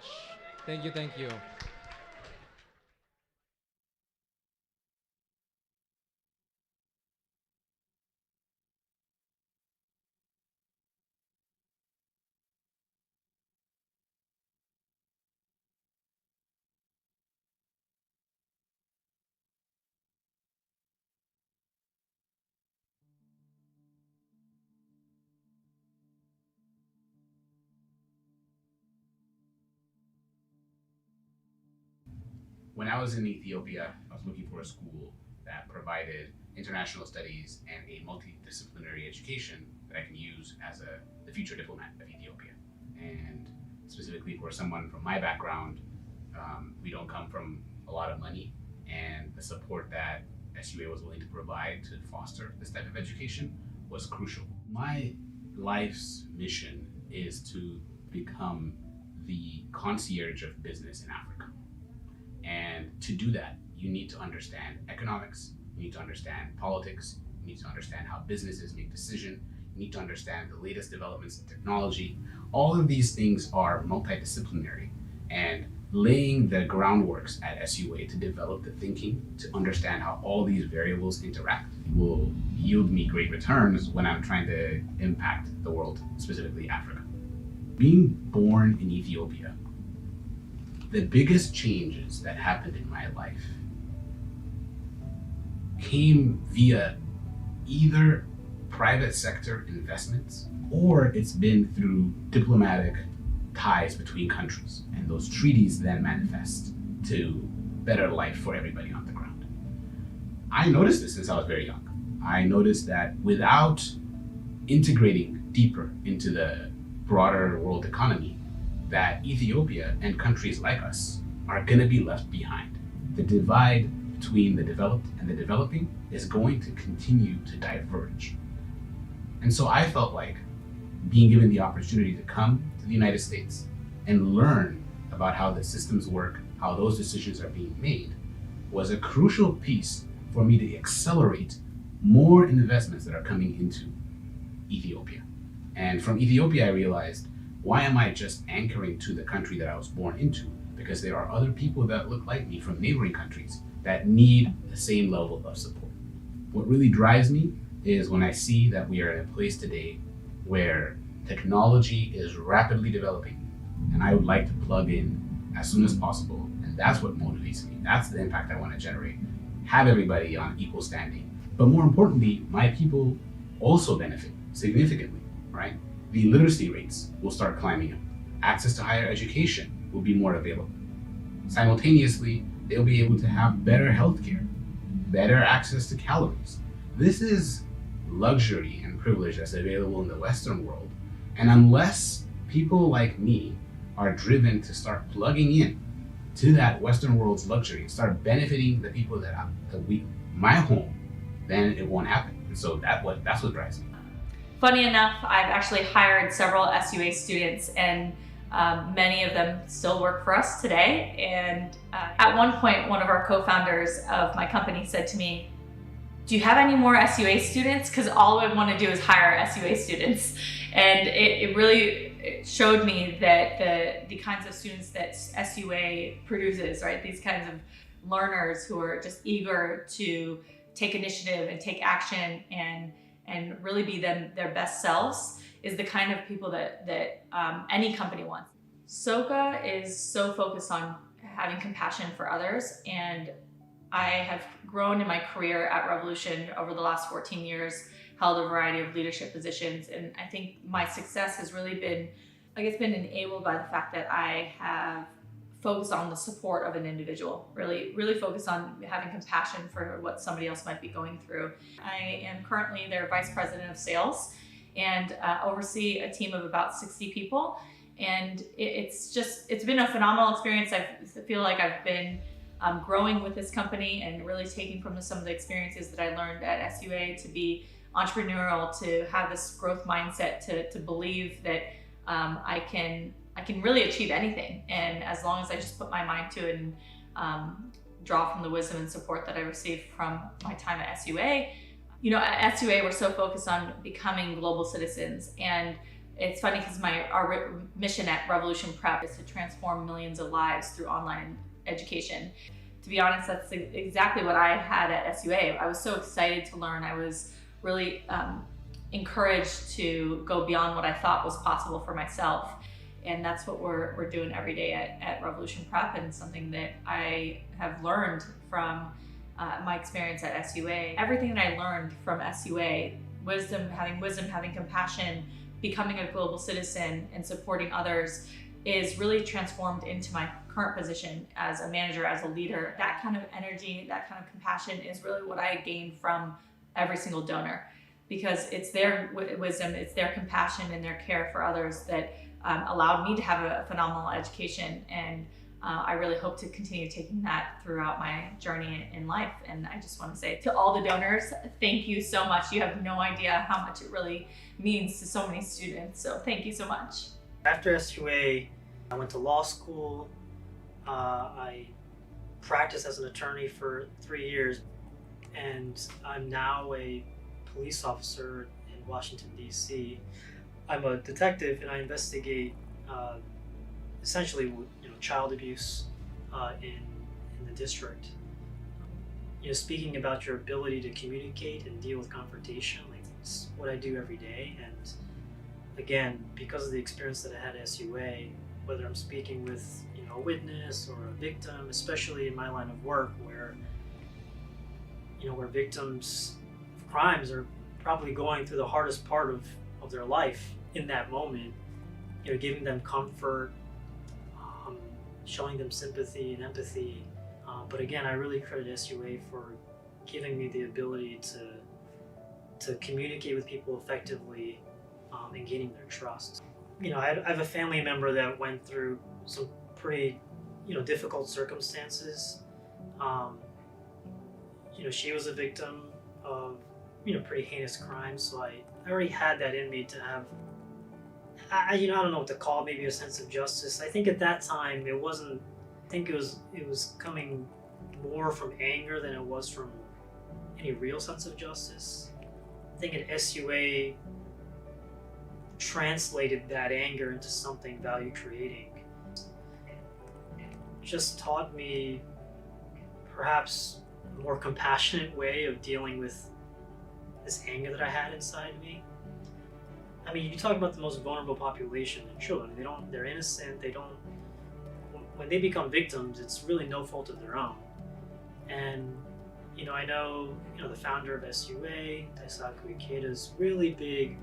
Thank you, thank you. When I was in Ethiopia, I was looking for a school that provided international studies and a multidisciplinary education that I can use as the future diplomat of Ethiopia. And specifically for someone from my background, we don't come from a lot of money, and the support that SUA was willing to provide to foster this type of education was crucial. My life's mission is to become the concierge of business in Africa. And to do that, you need to understand economics, you need to understand politics, you need to understand how businesses make decisions, you need to understand the latest developments in technology. All of these things are multidisciplinary, and laying the groundworks at SUA to develop the thinking, to understand how all these variables interact, will yield me great returns when I'm trying to impact the world, specifically Africa. Being born in Ethiopia, the biggest changes that happened in my life came via either private sector investments, or it's been through diplomatic ties between countries. And those treaties then manifest to better life for everybody on the ground. I noticed this since I was very young. I noticed that without integrating deeper into the broader world economy, that Ethiopia and countries like us are gonna be left behind. The divide between the developed and the developing is going to continue to diverge. And so I felt like being given the opportunity to come to the United States and learn about how the systems work, how those decisions are being made, was a crucial piece for me to accelerate more investments that are coming into Ethiopia. And from Ethiopia, I realized Why am I just anchoring to the country that I was born into? Because there are other people that look like me from neighboring countries that need the same level of support. What really drives me is when I see that we are in a place today where technology is rapidly developing, and I would like to plug in as soon as possible, and that's what motivates me. That's the impact I want to generate. Have everybody on equal standing. But more importantly, my people also benefit significantly, right? The literacy rates will start climbing up. Access to higher education will be more available. Simultaneously, they'll be able to have better healthcare, better access to calories. This is luxury and privilege that's available in the Western world. And unless people like me are driven to start plugging in to that Western world's luxury and start benefiting the people that my home, then it won't happen. And so that's what drives me. Funny enough, I've actually hired several SUA students, and many of them still work for us today. And at one point, one of our co-founders of my company said to me, "Do you have any more SUA students? Because all I want to do is hire SUA students." And it really showed me that the kinds of students that SUA produces, right? These kinds of learners who are just eager to take initiative and take action and really be their best selves is the kind of people that any company wants. Soka is so focused on having compassion for others, and I have grown in my career at Revolution over the last 14 years, held a variety of leadership positions, and I think my success has really been enabled by the fact that I have focused on the support of an individual, really focused on having compassion for what somebody else might be going through. I am currently their vice president of sales and oversee a team of about 60 people. And it's been a phenomenal experience. I feel like I've been growing with this company and really taking from some of the experiences that I learned at SUA to be entrepreneurial, to have this growth mindset, to believe that I can really achieve anything. And as long as I just put my mind to it and draw from the wisdom and support that I received from my time at SUA. You know, at SUA, we're so focused on becoming global citizens. And it's funny because our mission at Revolution Prep is to transform millions of lives through online education. To be honest, that's exactly what I had at SUA. I was so excited to learn. I was really encouraged to go beyond what I thought was possible for myself. And that's what we're doing every day at Revolution Prep, and something that I have learned from my experience at SUA. Everything that I learned from SUA, having compassion, becoming a global citizen, and supporting others is really transformed into my current position as a manager, as a leader. That kind of energy, that kind of compassion is really what I gain from every single donor, because it's their wisdom, it's their compassion and their care for others that allowed me to have a phenomenal education. And I really hope to continue taking that throughout my journey in life. And I just want to say to all the donors, thank you so much. You have no idea how much it really means to so many students. So thank you so much. After SUA, I went to law school. I practiced as an attorney for 3 years, and I'm now a police officer in Washington, D.C. I'm a detective, and I investigate essentially, child abuse in the district. Speaking about your ability to communicate and deal with confrontation, it's what I do every day. And again, because of the experience that I had at SUA, whether I'm speaking with a witness or a victim, especially in my line of work, where victims of crimes are probably going through the hardest part of their life in that moment, giving them comfort, showing them sympathy and empathy. But again, I really credit SUA for giving me the ability to communicate with people effectively and gaining their trust. I have a family member that went through some pretty, difficult circumstances. She was a victim of, pretty heinous crimes. So I already had that in me to have, I don't know what to call it, maybe a sense of justice. I think at that time it wasn't. I think it was coming more from anger than it was from any real sense of justice. I think at SUA, translated that anger into something value creating. Just taught me perhaps a more compassionate way of dealing with this anger that I had inside me. I mean, you talk about the most vulnerable population, the children. They're innocent. When they become victims, it's really no fault of their own. And, I know, the founder of SUA, Daisaku Ikeda, is really big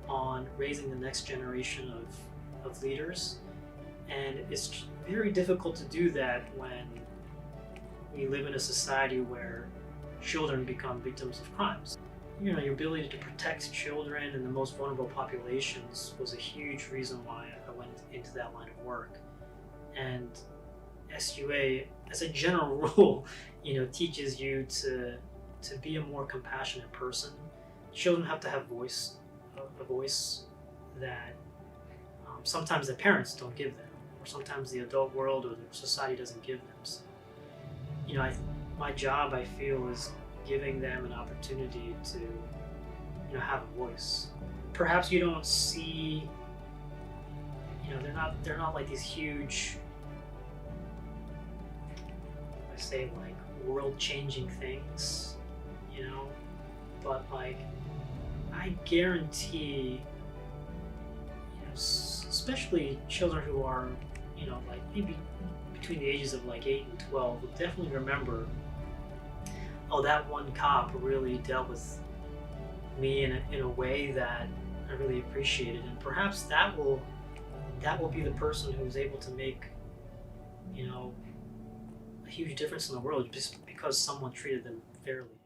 on raising the next generation of leaders. And it's very difficult to do that when we live in a society where children become victims of crimes. Your ability to protect children and the most vulnerable populations was a huge reason why I went into that line of work. And SUA, as a general rule, teaches you to be a more compassionate person. Children have to have a voice that sometimes their parents don't give them, or sometimes the adult world or the society doesn't give them. So, my job, I feel, is giving them an opportunity to have a voice. Perhaps you don't see, they're not like these huge, I say, like world-changing things, but like I guarantee, especially children who are, like maybe between the ages of like 8 and 12 will definitely remember, oh, that one cop really dealt with me in a way that I really appreciated, and perhaps that will be the person who's able to make, a huge difference in the world just because someone treated them fairly.